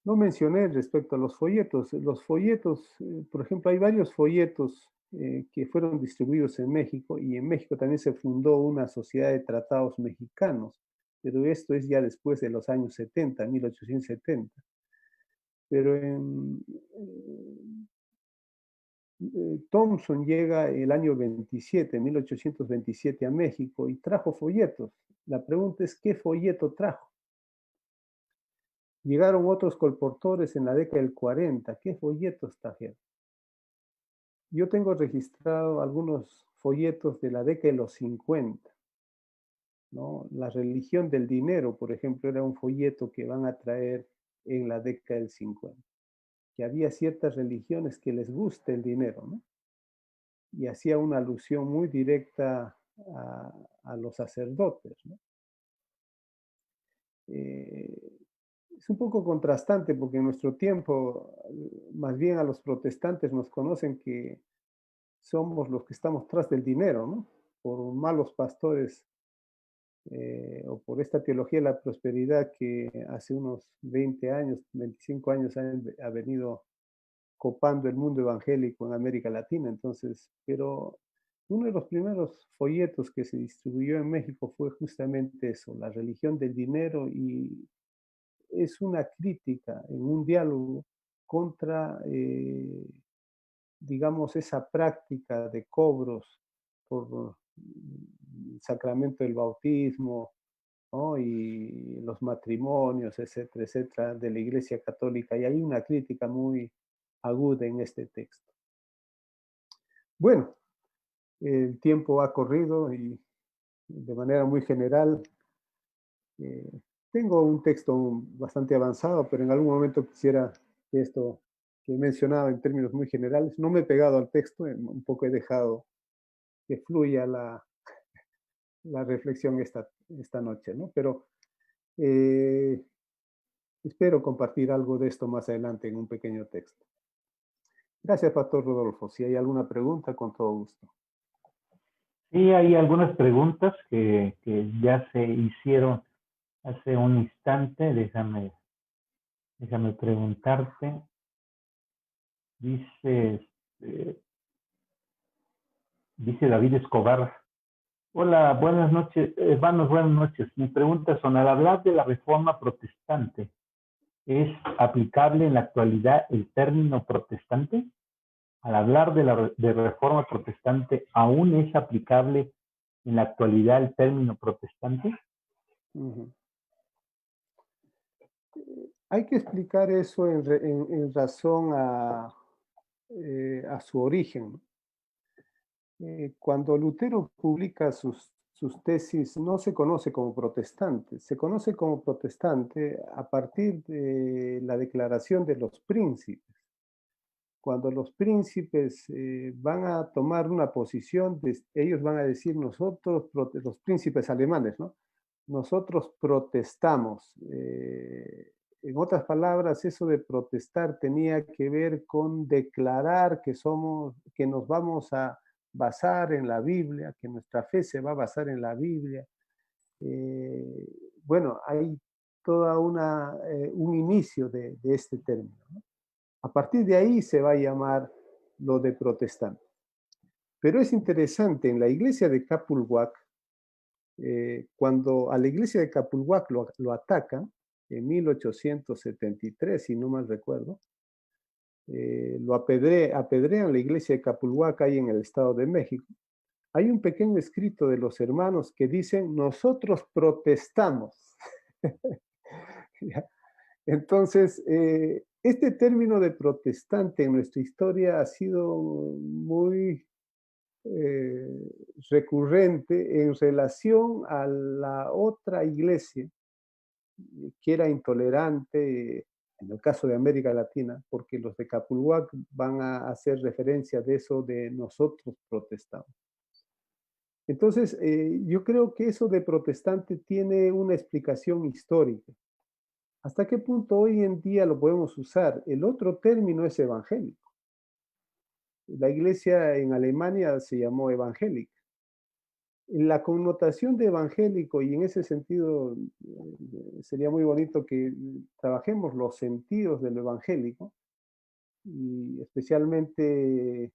No mencioné respecto a los folletos. Los folletos, por ejemplo, hay varios folletos que fueron distribuidos en México y en México también se fundó una sociedad de tratados mexicanos, pero esto es ya después de los años 70, 1870. Pero Thompson llega el año 27, 1827 a México y trajo folletos. La pregunta es, ¿qué folleto trajo? Llegaron otros colportores en la década del 40. ¿Qué folletos trajeron? Yo tengo registrado algunos folletos de la década de los 50, ¿no? La religión del dinero, por ejemplo, era un folleto que van a traer en la década del 50. Que había ciertas religiones que les gusta el dinero, ¿no? Y hacía una alusión muy directa a los sacerdotes, ¿no? Es un poco contrastante porque en nuestro tiempo, más bien a los protestantes nos conocen que somos los que estamos tras del dinero, ¿no? Por malos pastores o por esta teología de la prosperidad que hace unos 20 años, 25 años ha venido copando el mundo evangélico en América Latina. Entonces, pero uno de los primeros folletos que se distribuyó en México fue justamente eso, la religión del dinero, y es una crítica en un diálogo contra, digamos, esa práctica de cobros por el sacramento del bautismo, ¿no? Y los matrimonios, etcétera, etcétera, de la Iglesia Católica. Y hay una crítica muy aguda en este texto. Bueno, el tiempo ha corrido y de manera muy general tengo un texto bastante avanzado, pero en algún momento quisiera que esto que he mencionado en términos muy generales, no me he pegado al texto, un poco he dejado que fluya la reflexión esta noche, ¿no? Pero espero compartir algo de esto más adelante en un pequeño texto. Gracias, Pastor Rodolfo. Si hay alguna pregunta, con todo gusto. Sí, hay algunas preguntas que ya se hicieron hace un instante. Déjame preguntarte. Dice David Escobar. Hola, buenas noches, hermanos, buenas noches. Mi pregunta son, al hablar de la reforma protestante, ¿es aplicable en la actualidad el término protestante? Al hablar de reforma protestante, ¿aún es aplicable en la actualidad el término protestante? Hay que explicar eso en razón a su origen. Cuando Lutero publica sus tesis, no se conoce como protestante, se conoce como protestante a partir de la declaración de los príncipes. cuando los príncipes van a tomar una posición, ellos van a decir nosotros, los príncipes alemanes, ¿no? Nosotros protestamos. En otras palabras, eso de protestar tenía que ver con declarar que nos vamos a basar en la Biblia, que nuestra fe se va a basar en la Biblia. Bueno, hay toda un inicio de este término, ¿no? A partir de ahí se va a llamar lo de protestante. Pero es interesante, en la iglesia de Capulhuac, cuando a la iglesia de Capulhuac lo atacan, en 1873, si no mal recuerdo, lo apedrean la iglesia de Capulhuac ahí en el Estado de México. Hay un pequeño escrito de los hermanos que dicen, nosotros protestamos. Entonces, este término de protestante en nuestra historia ha sido muy recurrente en relación a la otra iglesia que era intolerante, en el caso de América Latina, porque los de Capulhuac van a hacer referencia de eso de nosotros protestamos. Entonces, yo creo que eso de protestante tiene una explicación histórica. ¿Hasta qué punto hoy en día lo podemos usar? El otro término es evangélico. La iglesia en Alemania se llamó evangélica. La connotación de evangélico, y en ese sentido sería muy bonito que trabajemos los sentidos de lo evangélico, y especialmente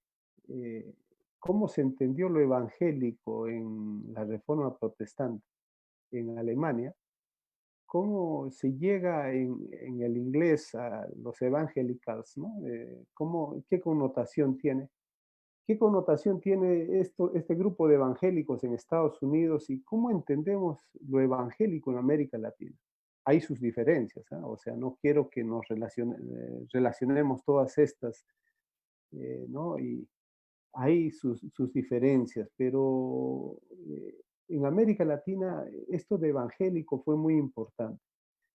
cómo se entendió lo evangélico en la Reforma Protestante en Alemania, cómo se llega en el inglés a los evangelicals, ¿no? ¿Qué connotación tiene? ¿Qué connotación tiene este grupo de evangélicos en Estados Unidos y cómo entendemos lo evangélico en América Latina? Hay sus diferencias, ¿eh? O sea, no quiero que nos relacionemos todas estas, ¿no? Y hay sus diferencias, pero en América Latina esto de evangélico fue muy importante.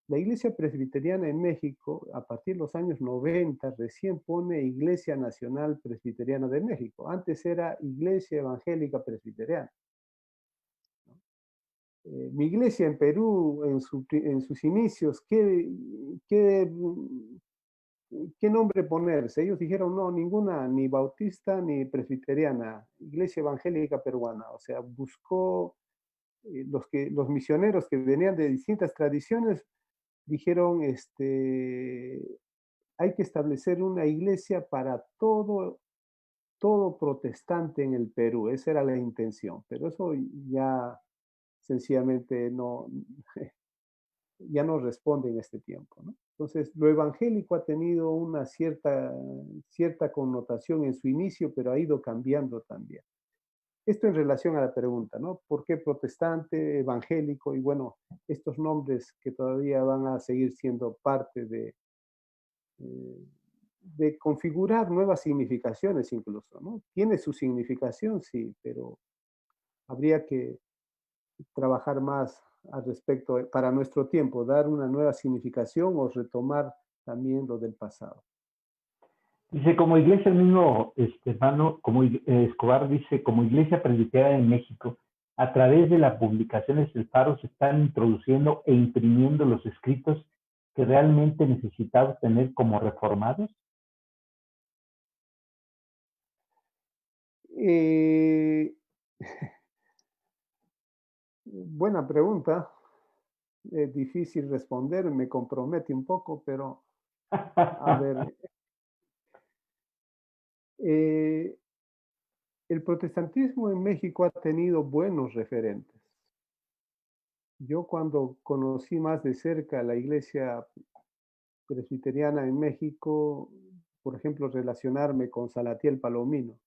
La Iglesia Presbiteriana en México, a partir de los años 90, recién pone Iglesia Nacional Presbiteriana de México. Antes era Iglesia Evangélica Presbiteriana. Mi iglesia en Perú, en sus inicios, ¿qué nombre ponerse? Ellos dijeron, no, ninguna, ni bautista ni presbiteriana, Iglesia Evangélica Peruana. O sea, buscó los misioneros que venían de distintas tradiciones, dijeron, hay que establecer una iglesia para todo protestante en el Perú. Esa era la intención, pero eso ya sencillamente ya no responde en este tiempo, ¿no? Entonces, lo evangélico ha tenido una cierta connotación en su inicio, pero ha ido cambiando también. Esto en relación a la pregunta, ¿no? ¿Por qué protestante, evangélico? Y bueno, estos nombres que todavía van a seguir siendo parte de configurar nuevas significaciones incluso, ¿no? Tiene su significación, sí, pero habría que trabajar más al respecto para nuestro tiempo, dar una nueva significación o retomar también lo del pasado. Dice, como iglesia, el mismo hermano, como Escobar dice, como iglesia presbiteriana en México, a través de las publicaciones del Faro se están introduciendo e imprimiendo los escritos que realmente necesitamos tener como reformados. Buena pregunta. Es difícil responder, me compromete un poco, pero a ver. El protestantismo en México ha tenido buenos referentes. Yo cuando conocí más de cerca la iglesia presbiteriana en México, por ejemplo, relacionarme con Salatiel Palomino,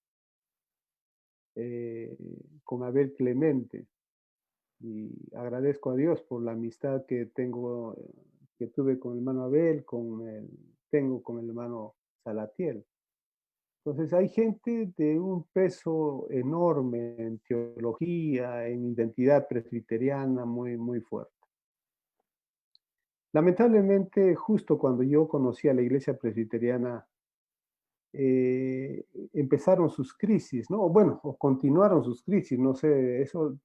con Abel Clemente, y agradezco a Dios por la amistad que tuve con el hermano Abel, tengo con el hermano Salatiel. Entonces hay gente de un peso enorme en teología, en identidad presbiteriana muy, muy fuerte. Lamentablemente, justo cuando yo conocí a la iglesia presbiteriana, empezaron sus crisis, ¿no? Bueno, o continuaron sus crisis, no sé, eso,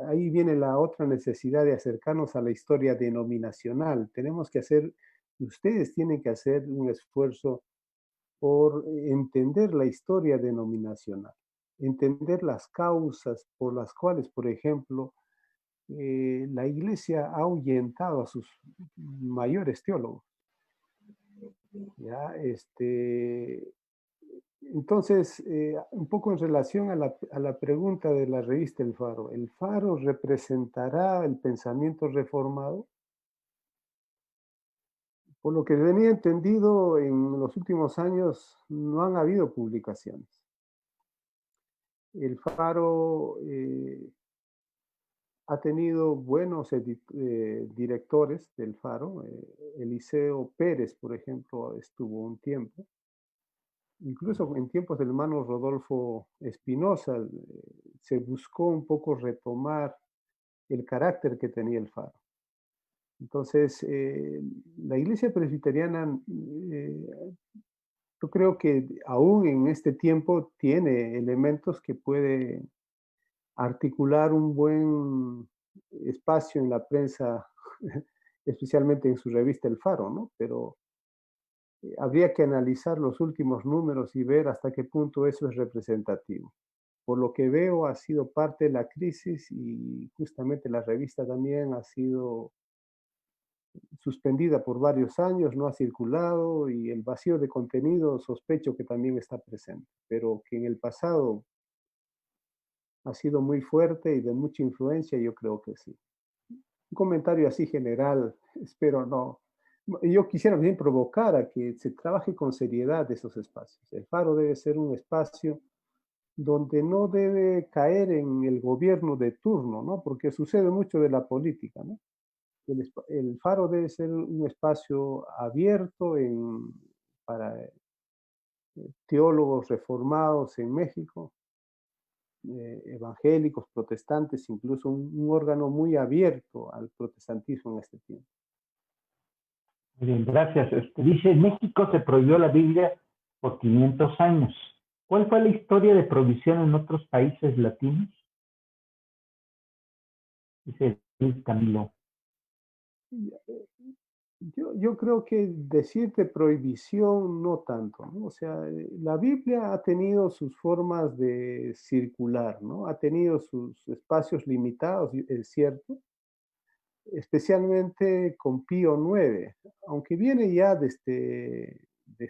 ahí viene la otra necesidad de acercarnos a la historia denominacional. Tenemos que hacer, ustedes tienen que hacer un esfuerzo por entender la historia denominacional, entender las causas por las cuales, por ejemplo, la iglesia ha ahuyentado a sus mayores teólogos. ¿Ya? Entonces, un poco en relación a la pregunta de la revista ¿El Faro representará el pensamiento reformado? Por lo que venía entendido, en los últimos años no han habido publicaciones. El Faro ha tenido buenos directores del Faro. Eliseo Pérez, por ejemplo, estuvo un tiempo. Incluso en tiempos del hermano Rodolfo Espinosa, se buscó un poco retomar el carácter que tenía el Faro. Entonces, la iglesia presbiteriana, yo creo que aún en este tiempo tiene elementos que puede articular un buen espacio en la prensa, especialmente en su revista El Faro, ¿no? Pero habría que analizar los últimos números y ver hasta qué punto eso es representativo. Por lo que veo, ha sido parte de la crisis y justamente la revista también ha sido suspendida por varios años, no ha circulado y el vacío de contenido sospecho que también está presente, pero que en el pasado ha sido muy fuerte y de mucha influencia, yo creo que sí. Un comentario así general, espero no. Yo quisiera bien provocar a que se trabaje con seriedad esos espacios. El Faro debe ser un espacio donde no debe caer en el gobierno de turno, ¿no? Porque sucede mucho de la política, ¿no? El Faro debe ser un espacio abierto para teólogos reformados en México, evangélicos, protestantes, incluso un órgano muy abierto al protestantismo en este tiempo. Muy bien, gracias. Dice, en México se prohibió la Biblia por 500 años. ¿Cuál fue la historia de prohibición en otros países latinos? Dice Camilo. Yo creo que decirte prohibición no tanto, ¿no? O sea, la Biblia ha tenido sus formas de circular, ¿no? Ha tenido sus espacios limitados, es cierto, especialmente con Pío IX, aunque viene ya desde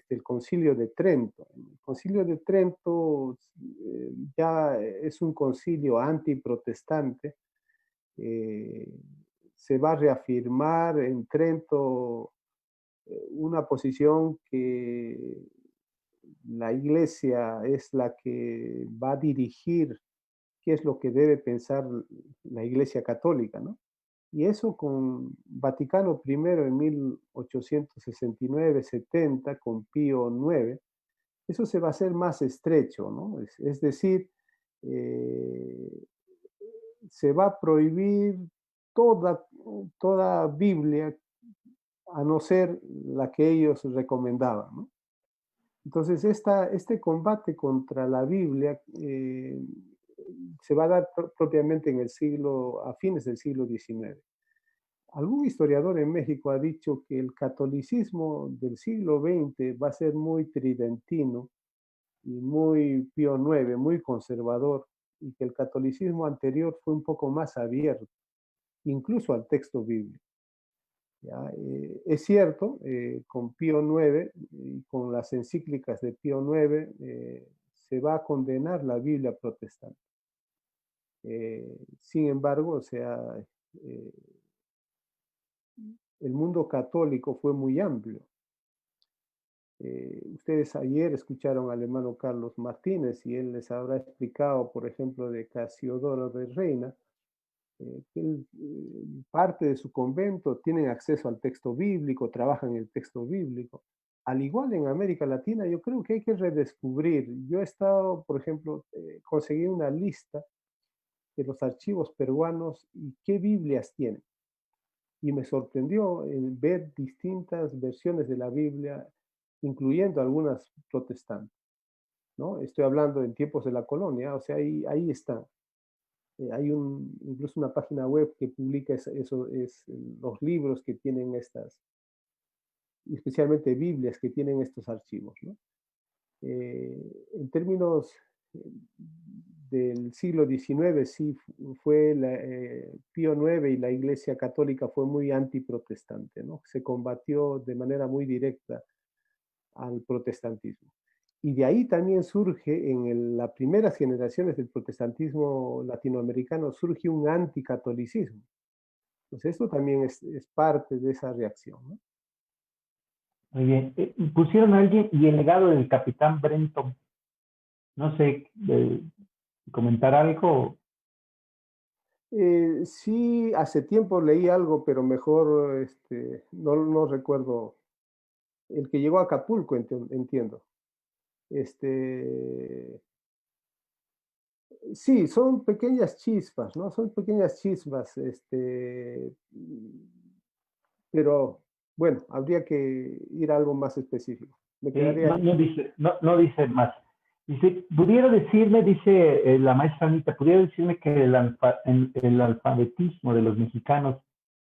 el Concilio de Trento. El Concilio de Trento ya es un concilio antiprotestante. Se va a reafirmar en Trento una posición que la iglesia es la que va a dirigir qué es lo que debe pensar la iglesia católica, ¿no? Y eso con Vaticano I en 1869-70, con Pío IX, eso se va a hacer más estrecho, ¿no? Es decir, se va a prohibir toda Biblia a no ser la que ellos recomendaban, ¿no? Entonces, este combate contra la Biblia se va a dar propiamente a fines del siglo XIX. Algún historiador en México ha dicho que el catolicismo del siglo XX va a ser muy tridentino y muy Pío IX, muy conservador, y que el catolicismo anterior fue un poco más abierto, incluso al texto bíblico. ¿Ya? Es cierto, con Pío IX y con las encíclicas de Pío IX se va a condenar la Biblia protestante. Sin embargo, o sea, el mundo católico fue muy amplio. Ustedes ayer escucharon al hermano Carlos Martínez y él les habrá explicado, por ejemplo, de Casiodoro de Reina, que parte de su convento tienen acceso al texto bíblico, trabajan en el texto bíblico. Al igual en América Latina, yo creo que hay que redescubrir. Yo he estado, por ejemplo, conseguí una lista de los archivos peruanos y qué Biblias tienen. Y me sorprendió ver distintas versiones de la Biblia incluyendo algunas protestantes, ¿no? Estoy hablando en tiempos de la colonia, o sea, ahí están. Hay incluso una página web que publica los libros que tienen estas, y especialmente Biblias que tienen estos archivos, ¿no? En términos del siglo XIX, sí fue Pío IX y la Iglesia Católica fue muy antiprotestante, ¿no? Se combatió de manera muy directa al protestantismo. Y de ahí también surge, las primeras generaciones del protestantismo latinoamericano, surge un anticatolicismo. Entonces, esto también es parte de esa reacción, ¿no? Muy bien. Pusieron a alguien y el legado del capitán Brenton. No sé, comentar algo. Sí, hace tiempo leí algo, pero mejor no recuerdo. El que llegó a Acapulco, entiendo. Sí, son pequeñas chispas, ¿no? Son pequeñas chispas, pero bueno, habría que ir a algo más específico. Me quedaría ahí. No dice más. Dice, pudiera decirme, dice la maestra Anita, pudiera decirme que el alfabetismo de los mexicanos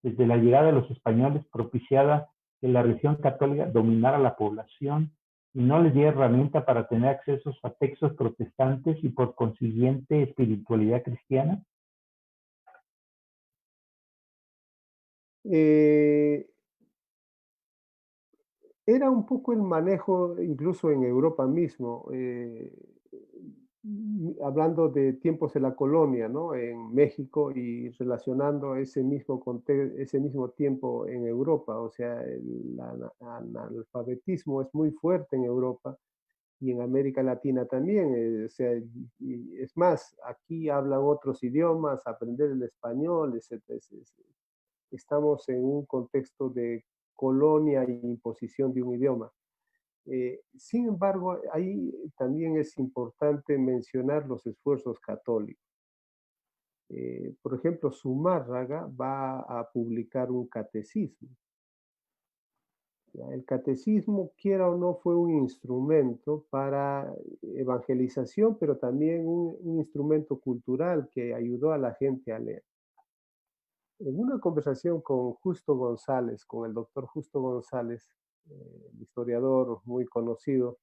desde la llegada de los españoles propiciaba que la religión católica dominara la población y no les diera herramienta para tener acceso a textos protestantes y por consiguiente espiritualidad cristiana. Era un poco el manejo, incluso en Europa mismo, hablando de tiempos de la colonia, ¿no? En México y relacionando ese mismo tiempo en Europa. O sea, el analfabetismo es muy fuerte en Europa y en América Latina también. O sea, y es más, aquí hablan otros idiomas, aprender el español, etc. Estamos en un contexto de colonia e imposición de un idioma. Sin embargo, ahí también es importante mencionar los esfuerzos católicos. Por ejemplo, Zumárraga va a publicar un catecismo. El catecismo, quiera o no, fue un instrumento para evangelización, pero también un instrumento cultural que ayudó a la gente a leer. En una conversación con Justo González, con el doctor Justo González, historiador muy conocido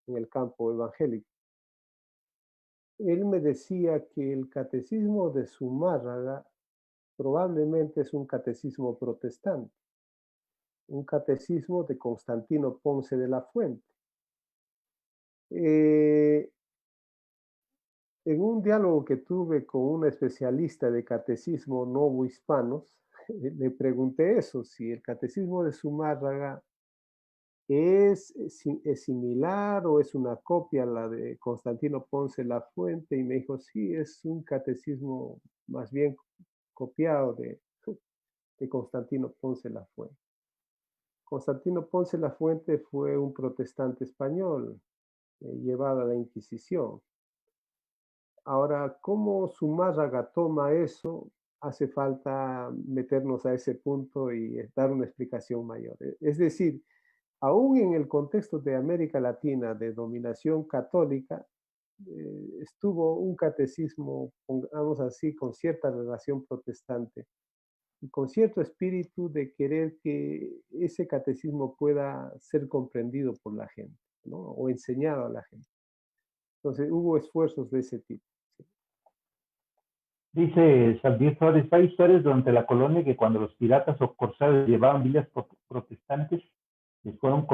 en el campo evangélico, él me decía que el catecismo de Zumárraga probablemente es un catecismo protestante, un catecismo de Constantino Ponce de la Fuente. En un diálogo que tuve con una especialista de catecismo novohispanos, le pregunté eso, si el catecismo de Zumárraga es similar o es una copia a la de Constantino Ponce La Fuente, y me dijo, sí, es un catecismo más bien copiado de Constantino Ponce La Fuente. Constantino Ponce La Fuente fue un protestante español llevado a la Inquisición. Ahora, ¿cómo Zumárraga toma eso? Hace falta meternos a ese punto y dar una explicación mayor. Es decir, aún en el contexto de América Latina de dominación católica, estuvo un catecismo, pongamos así, con cierta relación protestante y con cierto espíritu de querer que ese catecismo pueda ser comprendido por la gente, ¿no? O enseñado a la gente. Entonces hubo esfuerzos de ese tipo. Dice Xavier Flores, hay historias durante la colonia que cuando los piratas o corsarios llevaban Biblias protestantes, les fueron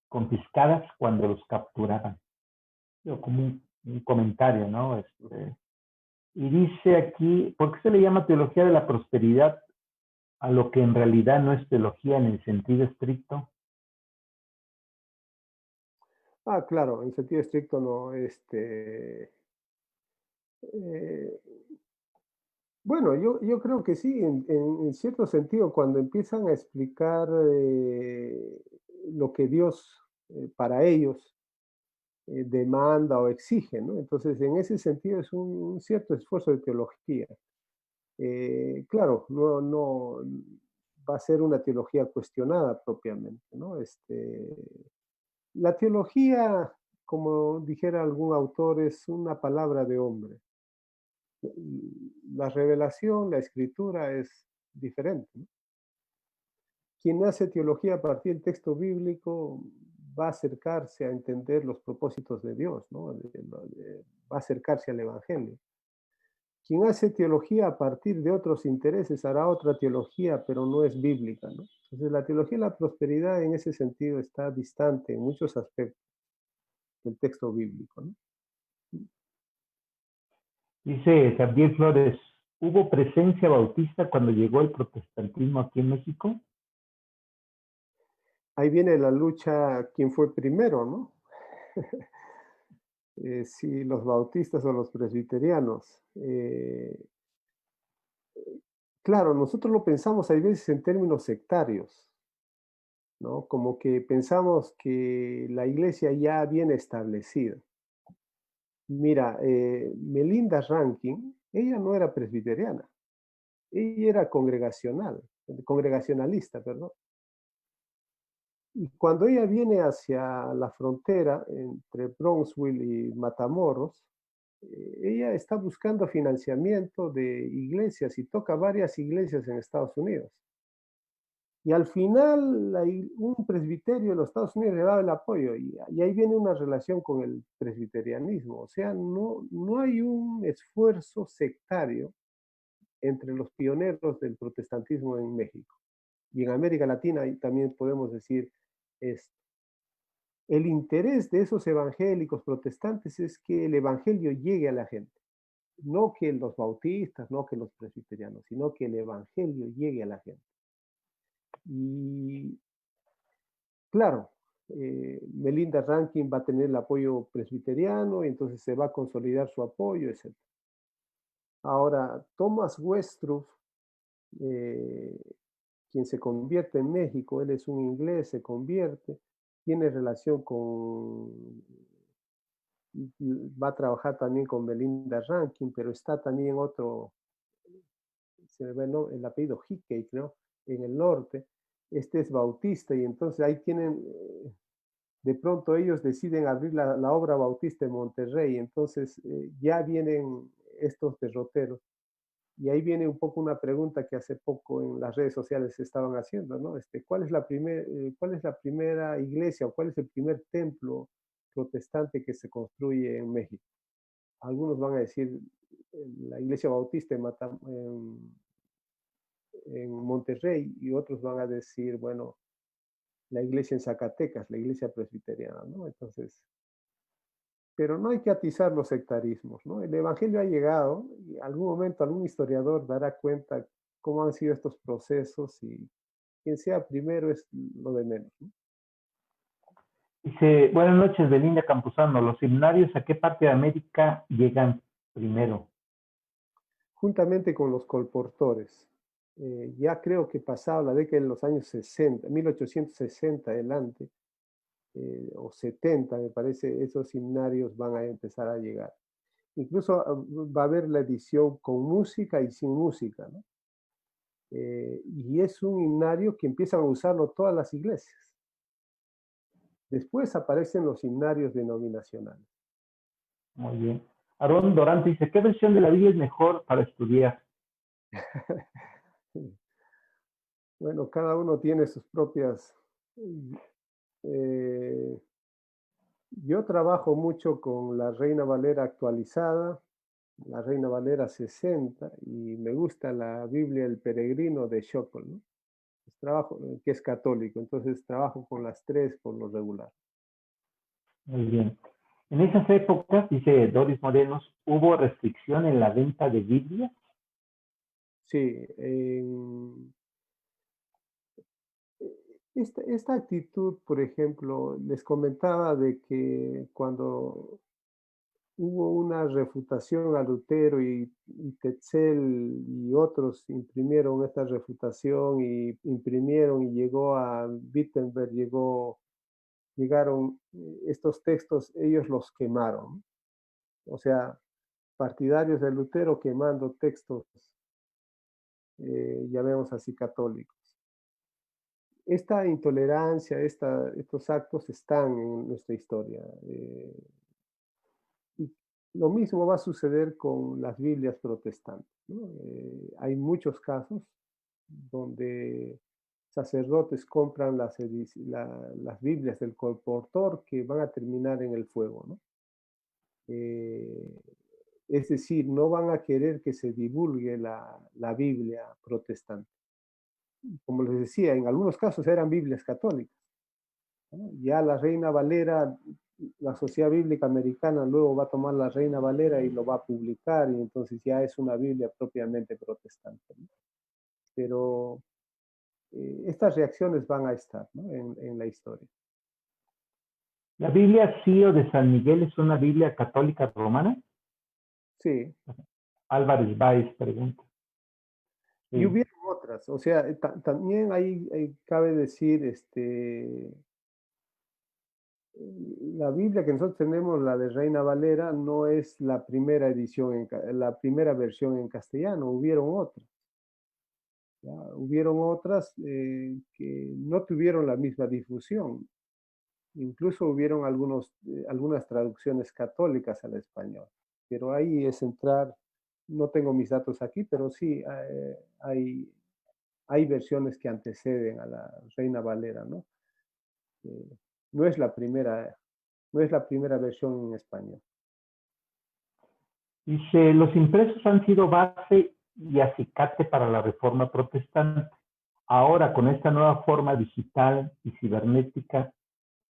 confiscadas cuando los capturaban. Como un comentario, ¿no? Y dice aquí, ¿por qué se le llama teología de la prosperidad a lo que en realidad no es teología en el sentido estricto? Claro, en sentido estricto no. Bueno, yo creo que sí, en cierto sentido, cuando empiezan a explicar lo que Dios para ellos demanda o exige, ¿no? Entonces, en ese sentido es un cierto esfuerzo de teología. Claro, no va a ser una teología cuestionada propiamente, ¿no? La teología, como dijera algún autor, es una palabra de hombre. La revelación, la escritura es diferente, ¿no? Quien hace teología a partir del texto bíblico va a acercarse a entender los propósitos de Dios, ¿no? Va a acercarse al Evangelio. Quien hace teología a partir de otros intereses hará otra teología, pero no es bíblica, ¿no? Entonces, la teología de la prosperidad en ese sentido está distante en muchos aspectos del texto bíblico, ¿no? Dice Gabriel Flores, ¿hubo presencia bautista cuando llegó el protestantismo aquí en México? Ahí viene la lucha, quién fue primero, ¿no? Si los bautistas o los presbiterianos. Claro, nosotros lo pensamos hay veces en términos sectarios, ¿no? Como que pensamos que la iglesia ya viene establecida. Mira, Melinda Rankin, ella no era presbiteriana, ella era congregacionalista, perdón. Y cuando ella viene hacia la frontera entre Bronxville y Matamoros, ella está buscando financiamiento de iglesias y toca varias iglesias en Estados Unidos. Y al final un presbiterio en los Estados Unidos le daba el apoyo y ahí viene una relación con el presbiterianismo. O sea, no hay un esfuerzo sectario entre los pioneros del protestantismo en México. Y en América Latina también podemos decir esto. El interés de esos evangélicos protestantes es que el evangelio llegue a la gente. No que los bautistas, no que los presbiterianos, sino que el evangelio llegue a la gente. Y claro, Melinda Rankin va a tener el apoyo presbiteriano y entonces se va a consolidar su apoyo, etc. Ahora, Thomas Westrup, quien se convierte en México, él es un inglés, se convierte, tiene relación con, va a trabajar también con Melinda Rankin, pero está también otro, se me ve el apellido Hickey, creo, en el norte. Este es bautista y entonces ahí tienen, de pronto ellos deciden abrir la obra bautista en Monterrey, entonces ya vienen estos derroteros. Y ahí viene un poco una pregunta que hace poco en las redes sociales se estaban haciendo, ¿no? ¿Cuál es la primera iglesia o cuál es el primer templo protestante que se construye en México? Algunos van a decir la iglesia bautista en Monterrey y otros van a decir, bueno, la iglesia en Zacatecas, la iglesia presbiteriana, ¿no? Entonces, pero no hay que atizar los sectarismos, ¿no? El evangelio ha llegado y en algún momento algún historiador dará cuenta cómo han sido estos procesos y quien sea primero es lo de menos, ¿no? Dice, buenas noches, Belinda Campuzano. ¿Los seminarios a qué parte de América llegan primero? Juntamente con los colportores. Ya creo que pasado la década de los años 60, 1860 adelante, o 70, me parece, esos seminarios van a empezar a llegar. Incluso va a haber la edición con música y sin música, ¿no? Y es un himnario que empiezan a usarlo todas las iglesias. Después aparecen los himnarios denominacionales. Muy bien. Aarón Dorante dice, ¿qué versión de la Biblia es mejor para estudiar? Bueno, cada uno tiene sus propias... yo trabajo mucho con la Reina Valera actualizada, la Reina Valera 60, y me gusta la Biblia El Peregrino de Schopel, ¿no? Trabajo, que es católico, entonces trabajo con las tres por lo regular. Muy bien. En esas épocas, dice Doris Morenos, ¿hubo restricción en la venta de Biblia? Sí, esta actitud, por ejemplo, les comentaba de que cuando hubo una refutación a Lutero y Tetzel y otros imprimieron esta refutación y imprimieron y llegó a Wittenberg, llegaron estos textos, ellos los quemaron. O sea, partidarios de Lutero quemando textos, llamemos así, católicos. esta intolerancia, estos actos están en nuestra historia. Y lo mismo va a suceder con las Biblias protestantes, ¿no? Hay muchos casos donde sacerdotes compran las Biblias del colportor que van a terminar en el fuego, ¿no? Eh, es decir, no van a querer que se divulgue la Biblia protestante. Como les decía, en algunos casos eran Biblias católicas, ¿no? Ya la Reina Valera, la Sociedad Bíblica Americana luego va a tomar la Reina Valera y lo va a publicar, y entonces ya es una Biblia propiamente protestante, ¿no? Pero estas reacciones van a estar, ¿no? en la historia. ¿La Biblia Sío de San Miguel es una Biblia católica romana? Sí. Álvarez Báez pregunta. Sí. Y hubieron otras, o sea, también ahí cabe decir, la Biblia que nosotros tenemos, la de Reina Valera, no es la primera edición, la primera versión en castellano, hubieron otras. ¿Ya? Hubieron otras que no tuvieron la misma difusión. Incluso hubieron algunas traducciones católicas al español. Pero ahí es entrar, no tengo mis datos aquí, pero sí hay versiones que anteceden a la Reina Valera, ¿no? No es la primera versión en español. Dice, los impresos han sido base y acicate para la reforma protestante. Ahora, con esta nueva forma digital y cibernética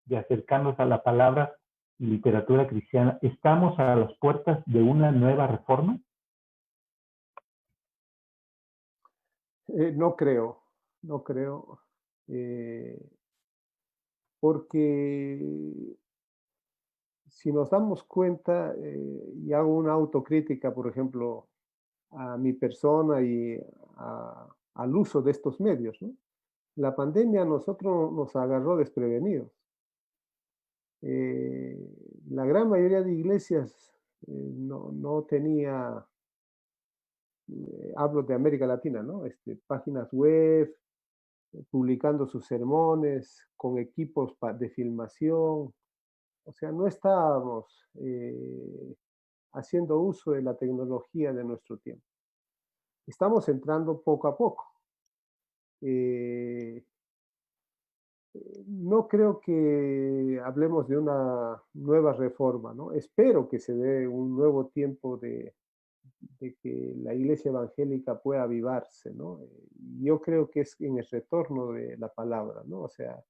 de acercarnos a la palabra y literatura cristiana, ¿estamos a las puertas de una nueva reforma? No creo, porque si nos damos cuenta, y hago una autocrítica, por ejemplo, a mi persona y al uso de estos medios, ¿no? La pandemia a nosotros nos agarró desprevenidos. La gran mayoría de iglesias no tenía, hablo de América Latina, ¿no? Páginas web, publicando sus sermones, con equipos de filmación. O sea, no estábamos haciendo uso de la tecnología de nuestro tiempo. Estamos entrando poco a poco. No creo que hablemos de una nueva reforma, ¿no? Espero que se dé un nuevo tiempo de que la iglesia evangélica pueda avivarse, ¿no? Yo creo que es en el retorno de la palabra, ¿no? O sea,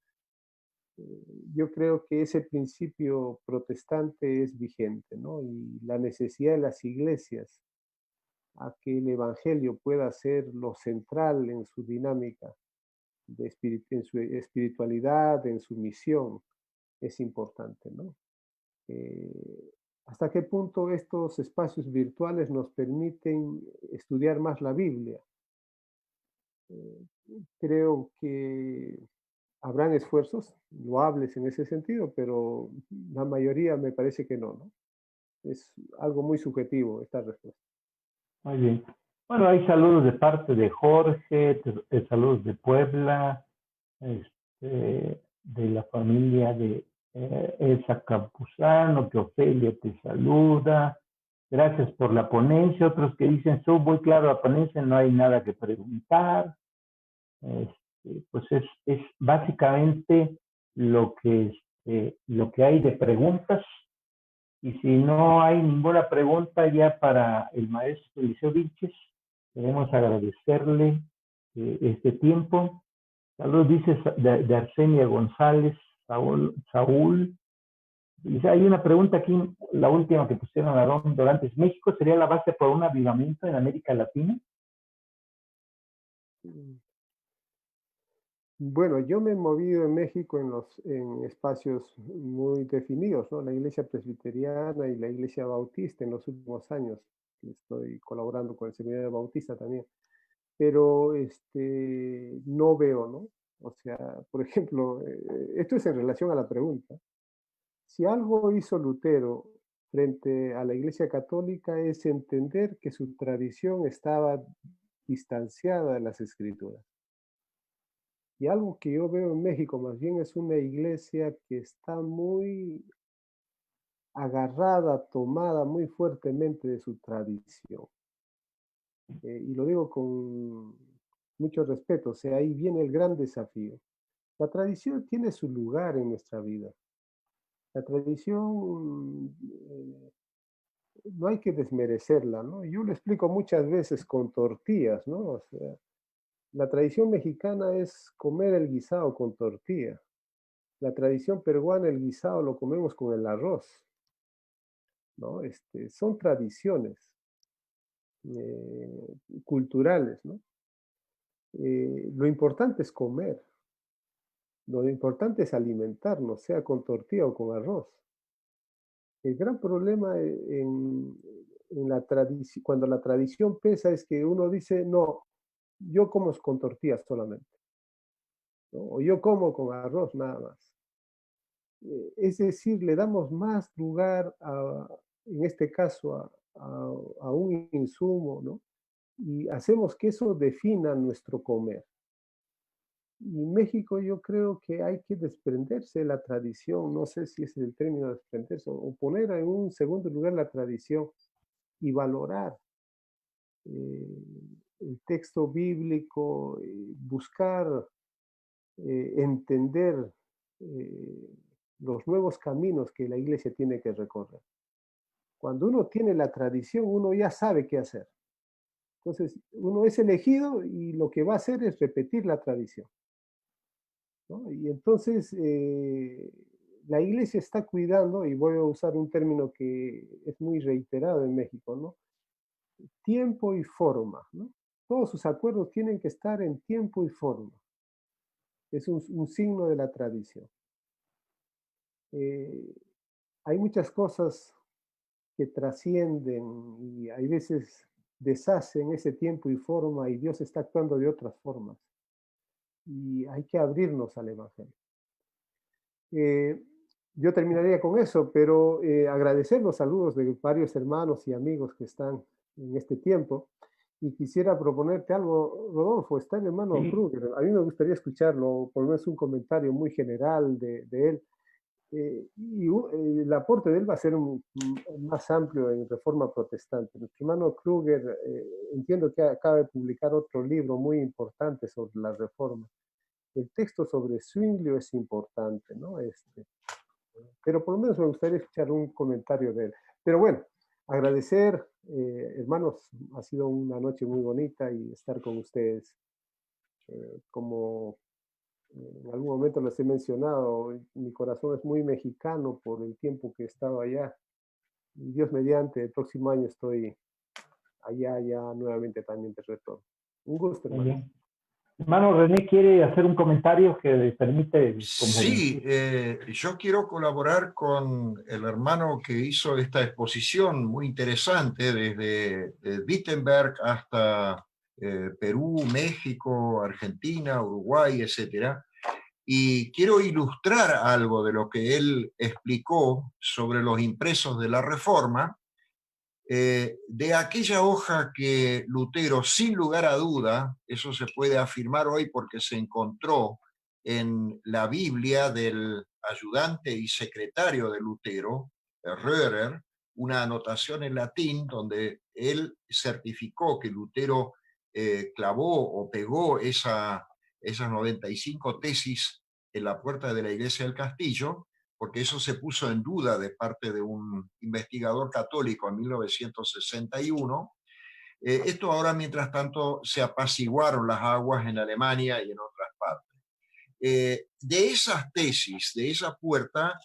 yo creo que ese principio protestante es vigente, ¿no? Y la necesidad de las iglesias a que el evangelio pueda ser lo central en su dinámica, en su espiritualidad, en su misión, es importante, ¿no? ¿Hasta qué punto estos espacios virtuales nos permiten estudiar más la Biblia? Creo que habrán esfuerzos loables en ese sentido, pero la mayoría me parece que no, ¿no? Es algo muy subjetivo esta respuesta. Muy bien. Bueno, hay saludos de parte de Jorge, saludos de Puebla, de la familia de Elsa Campuzano, que Ofelia te saluda. Gracias por la ponencia. Otros que dicen, estuvo muy claro la ponencia, no hay nada que preguntar. Pues es básicamente lo que hay de preguntas. Y si no hay ninguna pregunta ya para el maestro Eliseo Vilches, queremos agradecerle este tiempo. Saludos, dice de Arsenia González, Saúl. Dice, hay una pregunta aquí, la última que pusieron a Ron Dorantes. ¿México sería la base para un avivamiento en América Latina? Bueno, yo me he movido en México en espacios muy definidos, ¿no? La iglesia presbiteriana y la iglesia bautista en los últimos años. Estoy colaborando con el seminario bautista también. Pero no veo, ¿no? O sea, por ejemplo, esto es en relación a la pregunta. Si algo hizo Lutero frente a la Iglesia Católica es entender que su tradición estaba distanciada de las Escrituras. Y algo que yo veo en México más bien es una iglesia que está muy agarrada, tomada muy fuertemente de su tradición. Y lo digo con mucho respeto, o sea, ahí viene el gran desafío. La tradición tiene su lugar en nuestra vida. La tradición no hay que desmerecerla, ¿no? Yo lo explico muchas veces con tortillas, ¿no? O sea, la tradición mexicana es comer el guisado con tortilla. La tradición peruana, el guisado lo comemos con el arroz, ¿no? Son tradiciones culturales, ¿no? Lo importante es comer, lo importante es alimentarnos, sea con tortilla o con arroz. El gran problema en la tradición, cuando la tradición pesa, es que uno dice, no, yo como con tortillas solamente, ¿no? O yo como con arroz nada más. Es decir, le damos más lugar en este caso, a un insumo, ¿no? Y hacemos que eso defina nuestro comer. Y en México yo creo que hay que desprenderse de la tradición, no sé si es el término desprenderse, o poner en un segundo lugar la tradición y valorar el texto bíblico, buscar entender los nuevos caminos que la iglesia tiene que recorrer. Cuando uno tiene la tradición, uno ya sabe qué hacer. Entonces, uno es elegido y lo que va a hacer es repetir la tradición, ¿no? Y entonces, la iglesia está cuidando, y voy a usar un término que es muy reiterado en México, ¿no? Tiempo y forma, ¿no? Todos sus acuerdos tienen que estar en tiempo y forma. Es un signo de la tradición. Hay muchas cosas que trascienden y hay veces deshacen ese tiempo y forma y Dios está actuando de otras formas. Y hay que abrirnos al Evangelio. Yo terminaría con eso, pero agradecer los saludos de varios hermanos y amigos que están en este tiempo. Y quisiera proponerte algo, Rodolfo, está el hermano Kruger. A mí me gustaría escucharlo, por lo menos un comentario muy general de él. El aporte de él va a ser más amplio en Reforma Protestante. Nuestro hermano Kruger, entiendo que acaba de publicar otro libro muy importante sobre la Reforma. El texto sobre Zwinglio es importante, ¿no? Pero por lo menos me gustaría escuchar un comentario de él. Pero bueno, agradecer, hermanos, ha sido una noche muy bonita y estar con ustedes. Como en algún momento les he mencionado, mi corazón es muy mexicano por el tiempo que he estado allá. Y Dios mediante, el próximo año estoy allá ya nuevamente también de retorno. Un gusto, hermano. Muy bien. Hermano René quiere hacer un comentario que le permite. Sí, yo quiero colaborar con el hermano que hizo esta exposición muy interesante desde Wittenberg hasta Perú, México, Argentina, Uruguay, etcétera. Y quiero ilustrar algo de lo que él explicó sobre los impresos de la Reforma, de aquella hoja que Lutero, sin lugar a duda, eso se puede afirmar hoy porque se encontró en la Biblia del ayudante y secretario de Lutero, Rörer, una anotación en latín donde él certificó que Lutero clavó o pegó esas 95 tesis en la puerta de la iglesia del castillo, porque eso se puso en duda de parte de un investigador católico en 1961. Esto ahora, mientras tanto, se apaciguaron las aguas en Alemania y en otras partes. De esas tesis, de esa puerta,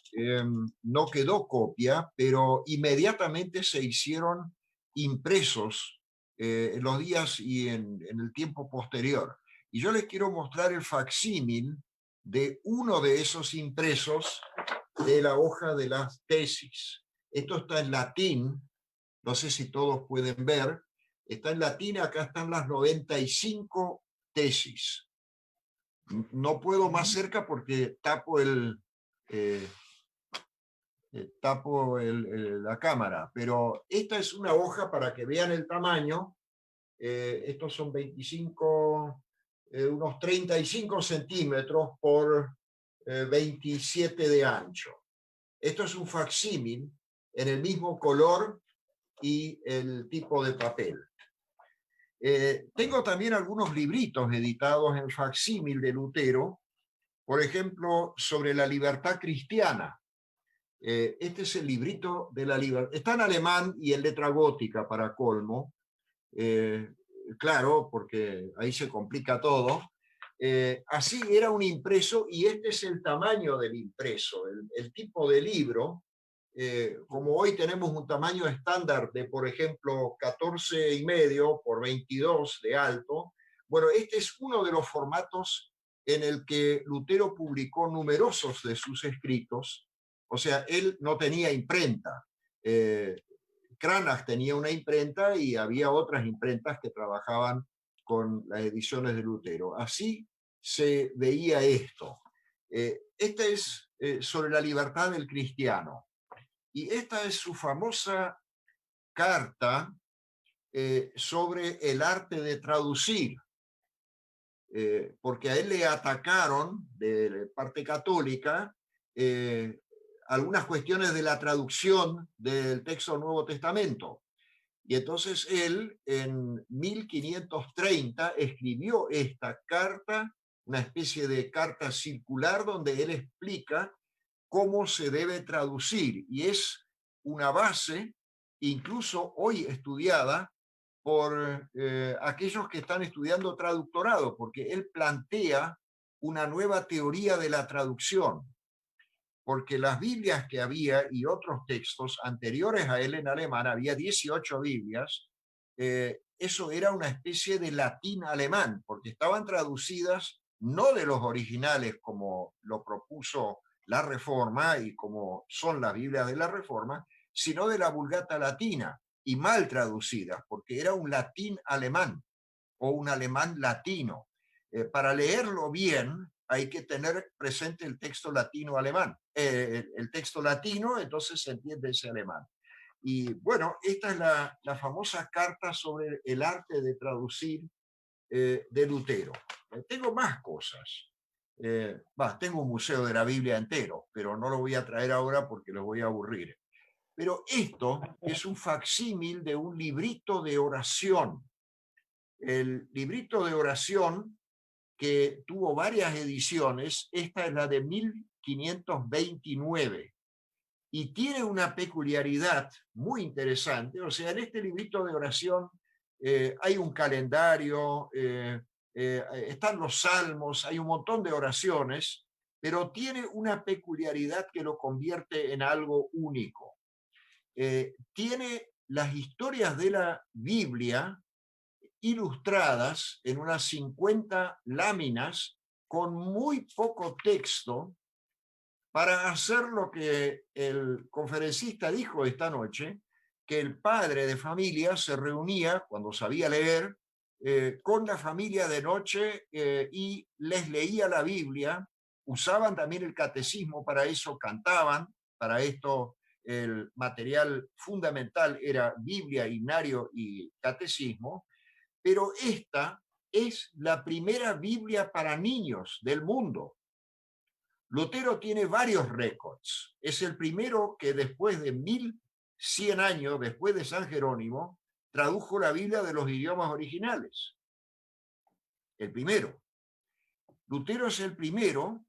no quedó copia, pero inmediatamente se hicieron impresos en los días y en el tiempo posterior. Y yo les quiero mostrar el facsímil de uno de esos impresos de la hoja de las tesis. Esto está en latín, no sé si todos pueden ver, está en latín, acá están las 95 tesis. No puedo más cerca porque tapo la cámara, pero esta es una hoja para que vean el tamaño. Estos son 25 unos 35 centímetros por 27 de ancho. Esto es un facsímil en el mismo color y el tipo de papel. Tengo también algunos libritos editados en facsímil de Lutero, por ejemplo, sobre la libertad cristiana. Este es el librito de la libertad. Está en alemán y en letra gótica para colmo. Claro, porque ahí se complica todo. Así era un impreso y este es el tamaño del impreso, el tipo de libro. Como hoy tenemos un tamaño estándar de, por ejemplo, 14,5 por 22 de alto, bueno, este es uno de los formatos en el que Lutero publicó numerosos de sus escritos. O sea, él no tenía imprenta. Cranach tenía una imprenta y había otras imprentas que trabajaban con las ediciones de Lutero. Así se veía esto. Este es sobre la libertad del cristiano. Y esta es su famosa carta sobre el arte de traducir, porque a él le atacaron de parte católica algunas cuestiones de la traducción del texto del Nuevo Testamento. Y entonces él en 1530 escribió esta carta, una especie de carta circular donde él explica cómo se debe traducir, y es una base incluso hoy estudiada por aquellos que están estudiando traductorado, porque él plantea una nueva teoría de la traducción, porque las Biblias que había y otros textos anteriores a él en alemán, había 18 Biblias, eso era una especie de latín alemán, porque estaban traducidas no de los originales como lo propuso la Reforma y como son las Biblias de la Reforma, sino de la Vulgata latina, y mal traducidas, porque era un latín alemán o un alemán latino. Para leerlo bien hay que tener presente el texto latino-alemán. El texto latino, entonces se entiende ese alemán. Y bueno, esta es la famosa carta sobre el arte de traducir de Lutero. Tengo más cosas. Tengo un museo de la Biblia entero, pero no lo voy a traer ahora porque los voy a aburrir. Pero esto es un facsímil de un librito de oración. El librito de oración, que tuvo varias ediciones, esta es la de 1529, y tiene una peculiaridad muy interesante. O sea, en este librito de oración hay un calendario, están los salmos, hay un montón de oraciones, pero tiene una peculiaridad que lo convierte en algo único. Tiene las historias de la Biblia ilustradas en unas 50 láminas con muy poco texto, para hacer lo que el conferencista dijo esta noche, que el padre de familia se reunía, cuando sabía leer, con la familia de noche y les leía la Biblia. Usaban también el catecismo para eso, cantaban. Para esto el material fundamental era Biblia, himnario y catecismo. Pero esta es la primera Biblia para niños del mundo. Lutero tiene varios récords. Es el primero que después de 1100 años, después de San Jerónimo, tradujo la Biblia de los idiomas originales. El primero. Lutero es el primero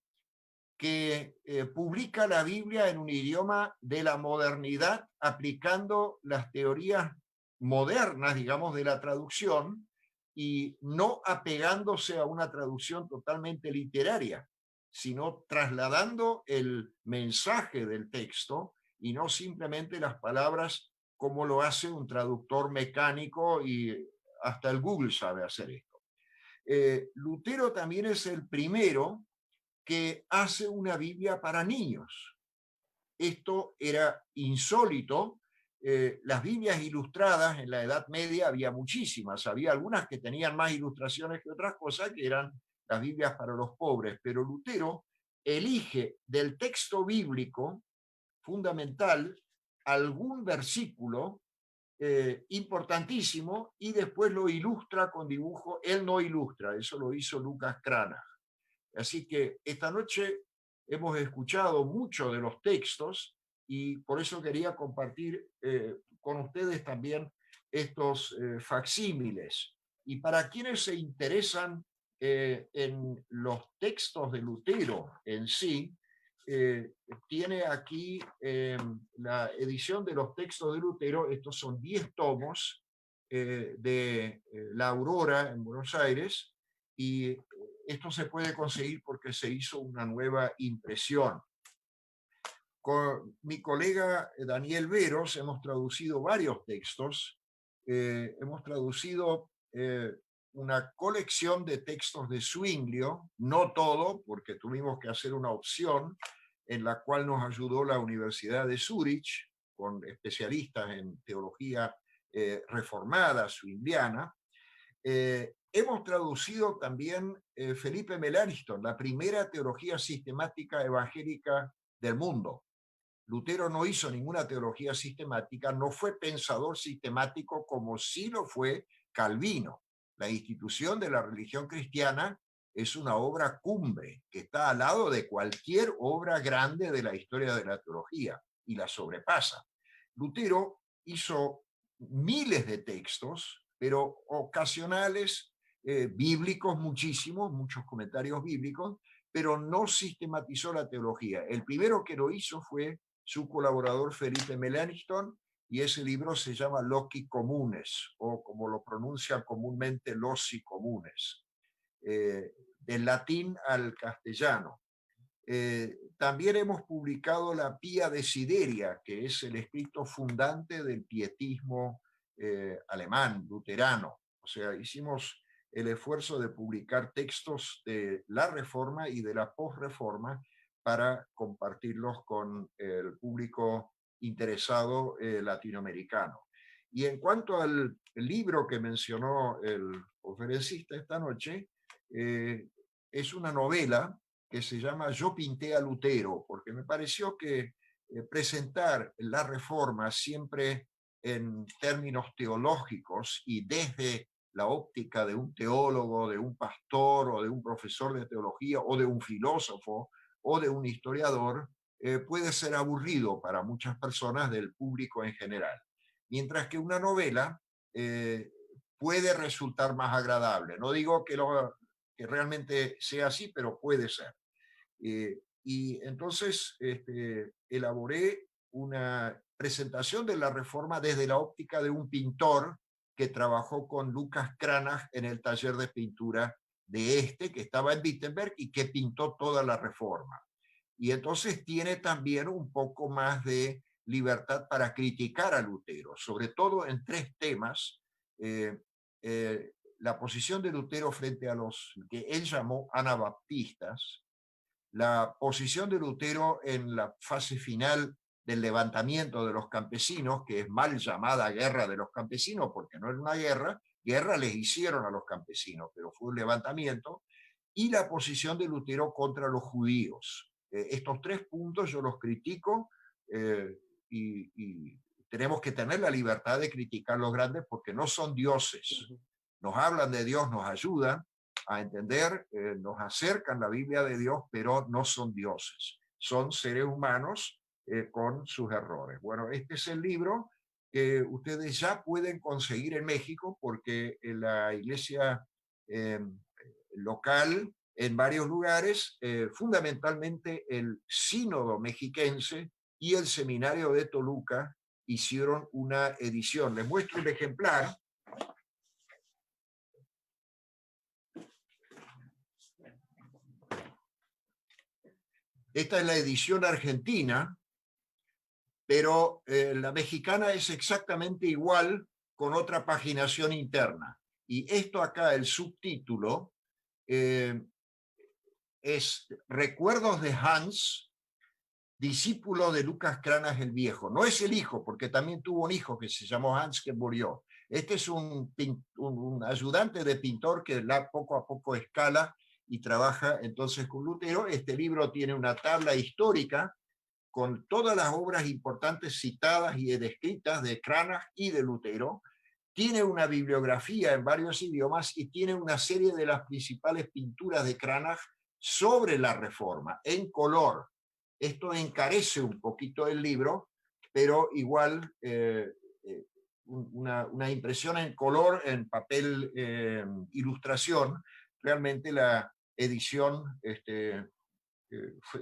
que publica la Biblia en un idioma de la modernidad, aplicando las teorías modernas, digamos, de la traducción, y no apegándose a una traducción totalmente literaria, sino trasladando el mensaje del texto y no simplemente las palabras como lo hace un traductor mecánico, y hasta el Google sabe hacer esto. Lutero también es el primero que hace una Biblia para niños. Esto era insólito. Las Biblias ilustradas en la Edad Media había muchísimas, había algunas que tenían más ilustraciones que otras cosas, que eran las Biblias para los pobres, pero Lutero elige del texto bíblico fundamental algún versículo importantísimo, y después lo ilustra con dibujo. Él no ilustra, eso lo hizo Lucas Cranach. Así que esta noche hemos escuchado mucho de los textos y por eso quería compartir con ustedes también estos facsímiles. Y para quienes se interesan en los textos de Lutero en sí, tiene aquí la edición de los textos de Lutero. Estos son 10 tomos de La Aurora en Buenos Aires, y esto se puede conseguir porque se hizo una nueva impresión. Con mi colega Daniel Veros hemos traducido varios textos. Hemos traducido una colección de textos de Zwinglio, no todo, porque tuvimos que hacer una opción en la cual nos ayudó la Universidad de Zúrich, con especialistas en teología reformada zwingliana. Hemos traducido también Felipe Melanchthon, la primera teología sistemática evangélica del mundo. Lutero no hizo ninguna teología sistemática, no fue pensador sistemático como sí lo fue Calvino. La institución de la religión cristiana es una obra cumbre que está al lado de cualquier obra grande de la historia de la teología y la sobrepasa. Lutero hizo miles de textos, pero ocasionales, bíblicos muchísimos, muchos comentarios bíblicos, pero no sistematizó la teología. El primero que lo hizo fue su colaborador Felipe Melanchthon, y ese libro se llama Loci Communes, o como lo pronuncian comúnmente, Loci Communes, del latín al castellano. También hemos publicado la Pia Desideria, que es el escrito fundante del pietismo alemán, luterano. O sea, hicimos el esfuerzo de publicar textos de la Reforma y de la Posreforma para compartirlos con el público interesado latinoamericano. Y en cuanto al libro que mencionó el conferencista esta noche, es una novela que se llama Yo pinté a Lutero, porque me pareció que presentar la Reforma siempre en términos teológicos y desde la óptica de un teólogo, de un pastor o de un profesor de teología o de un filósofo o de un historiador puede ser aburrido para muchas personas del público en general. Mientras que una novela puede resultar más agradable. No digo que realmente sea así, pero puede ser. Y entonces elaboré una presentación de la Reforma desde la óptica de un pintor que trabajó con Lucas Cranach en el taller de pintura de que estaba en Wittenberg y que pintó toda la Reforma. Y entonces tiene también un poco más de libertad para criticar a Lutero, sobre todo en 3 temas. La posición de Lutero frente a los que él llamó anabaptistas, la posición de Lutero en la fase final del levantamiento de los campesinos, que es mal llamada guerra de los campesinos, porque no era una guerra, guerra les hicieron a los campesinos, pero fue un levantamiento, y la posición de Lutero contra los judíos. Estos 3 puntos yo los critico, y tenemos que tener la libertad de criticar los grandes porque no son dioses. Nos hablan de Dios, nos ayudan a entender, nos acercan la Biblia de Dios, pero no son dioses. Son seres humanos con sus errores. Bueno, este es el libro que ustedes ya pueden conseguir en México porque en la iglesia local, en varios lugares, fundamentalmente el Sínodo Mexiquense y el Seminario de Toluca hicieron una edición. Les muestro un ejemplar. Esta es la edición argentina, pero la mexicana es exactamente igual con otra paginación interna. Y esto acá, el subtítulo, es Recuerdos de Hans, discípulo de Lucas Cranach el Viejo. No es el hijo, porque también tuvo un hijo que se llamó Hans, que murió. Este es un ayudante de pintor que poco a poco escala y trabaja entonces con Lutero. Este libro tiene una tabla histórica con todas las obras importantes citadas y descritas de Cranach y de Lutero. Tiene una bibliografía en varios idiomas y tiene una serie de las principales pinturas de Cranach sobre la Reforma, en color. Esto encarece un poquito el libro, pero igual una impresión en color, en papel ilustración, realmente la edición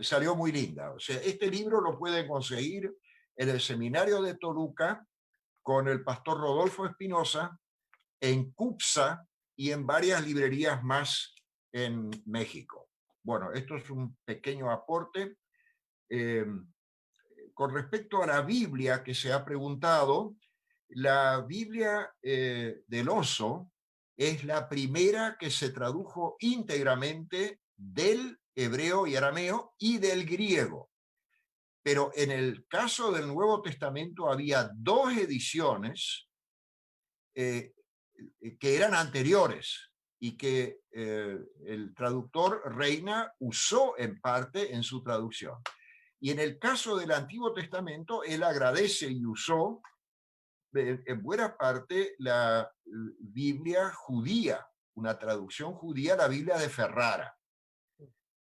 salió muy linda. O sea, este libro lo pueden conseguir en el Seminario de Toluca con el pastor Rodolfo Espinosa, en CUPSA y en varias librerías más en México. Bueno, esto es un pequeño aporte. Con respecto a la Biblia que se ha preguntado, la Biblia del Oso es la primera que se tradujo íntegramente del hebreo y arameo y del griego. Pero en el caso del Nuevo Testamento había dos ediciones que eran anteriores y que el traductor Reina usó en parte en su traducción. Y en el caso del Antiguo Testamento, él agradece y usó en buena parte la Biblia judía, una traducción judía, la Biblia de Ferrara.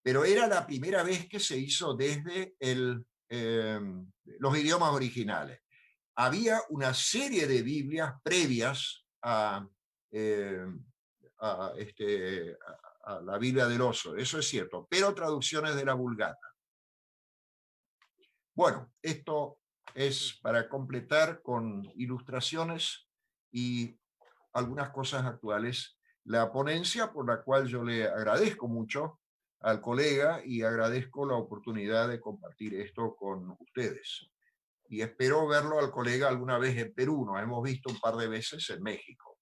Pero era la primera vez que se hizo desde los idiomas originales. Había una serie de Biblias previas a la Biblia del Oso, eso es cierto, pero traducciones de la Vulgata. Bueno, esto es para completar con ilustraciones y algunas cosas actuales la ponencia, por la cual yo le agradezco mucho al colega y agradezco la oportunidad de compartir esto con ustedes. Y espero verlo al colega alguna vez en Perú, nos hemos visto un par de veces en México.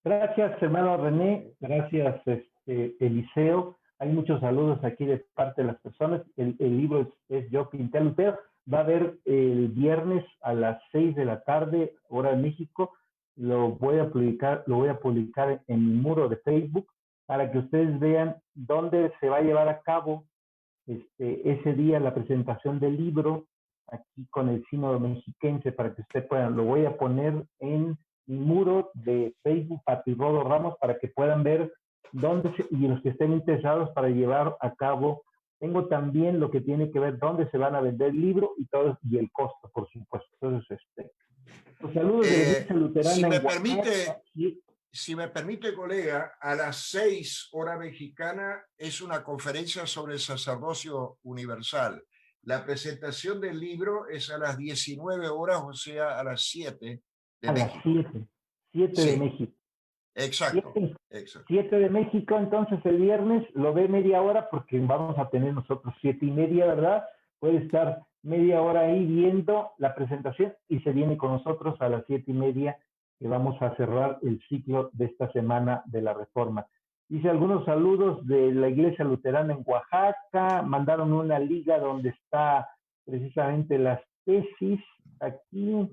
Gracias, hermano René, gracias, Eliseo. Hay muchos saludos aquí de parte de las personas. El libro es Yo pinté a Lutero. Va a haber el viernes a las 6 de la tarde, hora de México. Lo voy a publicar en mi muro de Facebook para que ustedes vean dónde se va a llevar a cabo ese día la presentación del libro aquí con el sínodo mexiquense, para que ustedes puedan. Lo voy a poner en mi muro de Facebook, Patrirodo Ramos, para que puedan ver dónde y los que estén interesados para llevar a cabo. Tengo también lo que tiene que ver dónde se van a vender el libro y todo, y el costo, por supuesto. Entonces, los saludos de la Iglesia Luterana en Oaxaca. Si me permite, colega, a las 6 hora mexicana es una conferencia sobre el sacerdocio universal. La presentación del libro es a las 19 horas, o sea, a las 7 de México. A las 7 sí, de México. Exacto, 7 de México, entonces el viernes lo ve media hora, porque vamos a tener nosotros 7:30, ¿verdad? Puede estar media hora ahí viendo la presentación y se viene con nosotros a las 7:30, que vamos a cerrar el ciclo de esta semana de la Reforma. Dice algunos saludos de la Iglesia Luterana en Oaxaca, mandaron una liga donde está precisamente las tesis aquí.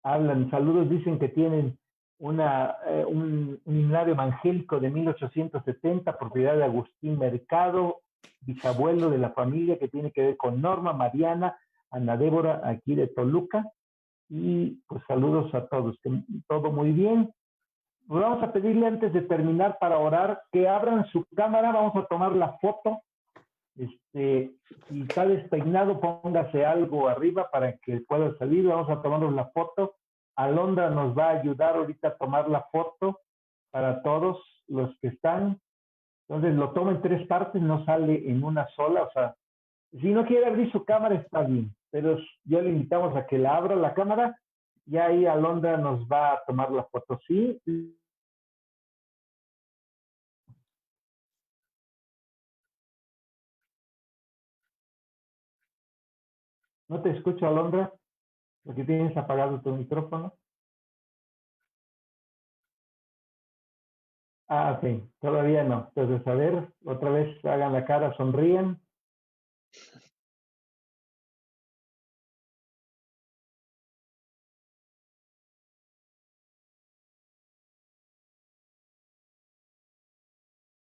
Hablan, saludos, dicen que tienen un himnario evangélico de 1870, propiedad de Agustín Mercado, bisabuelo de la familia, que tiene que ver con Norma, Mariana, Ana Débora, aquí de Toluca. Y pues saludos a todos, que todo muy bien. Pues vamos a pedirle antes de terminar para orar que abran su cámara, vamos a tomar la foto. Si está despeinado, póngase algo arriba para que pueda salir. Vamos a tomarnos la foto. Alondra nos va a ayudar ahorita a tomar la foto para todos los que están. Entonces lo toma en 3 partes, no sale en una sola. O sea, si no quiere abrir su cámara está bien, pero ya le invitamos a que la abra la cámara y ahí Alondra nos va a tomar la foto. Sí. No te escucho, Alondra, porque tienes apagado tu micrófono. Ah, ok, todavía no. Entonces, a ver, otra vez hagan la cara, sonríen.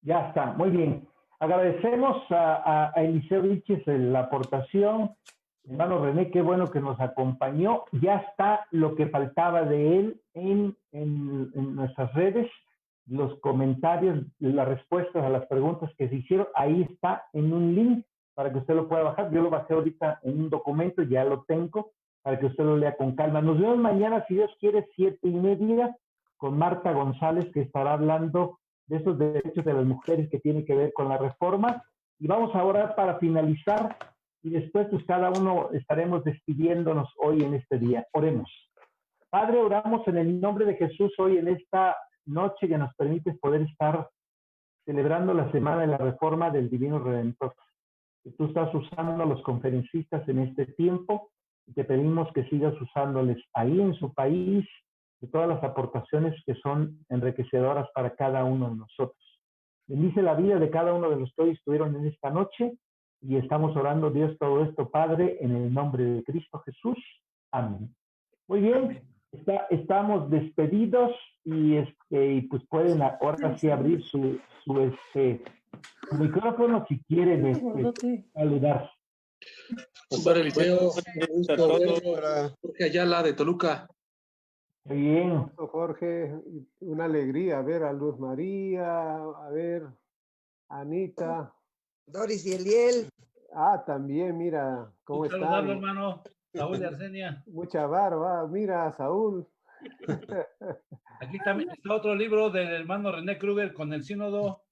Ya está, muy bien. Agradecemos a Eliseo Vilches la aportación. Hermano René, qué bueno que nos acompañó. Ya está lo que faltaba de él en nuestras redes, los comentarios, las respuestas a las preguntas que se hicieron. Ahí está en un link para que usted lo pueda bajar. Yo lo bajé ahorita en un documento, ya lo tengo, para que usted lo lea con calma. Nos vemos mañana, si Dios quiere, 7:30, con Marta González, que estará hablando de esos derechos de las mujeres que tienen que ver con la reforma. Y vamos a orar para finalizar, y después pues cada uno estaremos despidiéndonos hoy en este día. Oremos. Padre, oramos en el nombre de Jesús hoy en esta noche que nos permite poder estar celebrando la Semana de la Reforma del Divino Redentor. Que tú estás usando a los conferencistas en este tiempo, y te pedimos que sigas usándoles ahí en su país, de todas las aportaciones que son enriquecedoras para cada uno de nosotros. Bendice la vida de cada uno de los que hoy estuvieron en esta noche, y estamos orando, Dios, todo esto, Padre, en el nombre de Cristo Jesús. Amén. Muy bien, estamos despedidos, y pues pueden ahora sí abrir su micrófono si quieren saludar. Padre Eliseo, un gusto verlo. Jorge Ayala de Toluca. Muy bien. Jorge, una alegría ver a Luz María, a ver a Anita. Doris y Eliel. Ah, también, mira, ¿cómo están? Saludarlo, hermano. Saúl y Arsenia. Mucha barba, mira, Saúl. Aquí también está otro libro del hermano René Kruger con el sínodo.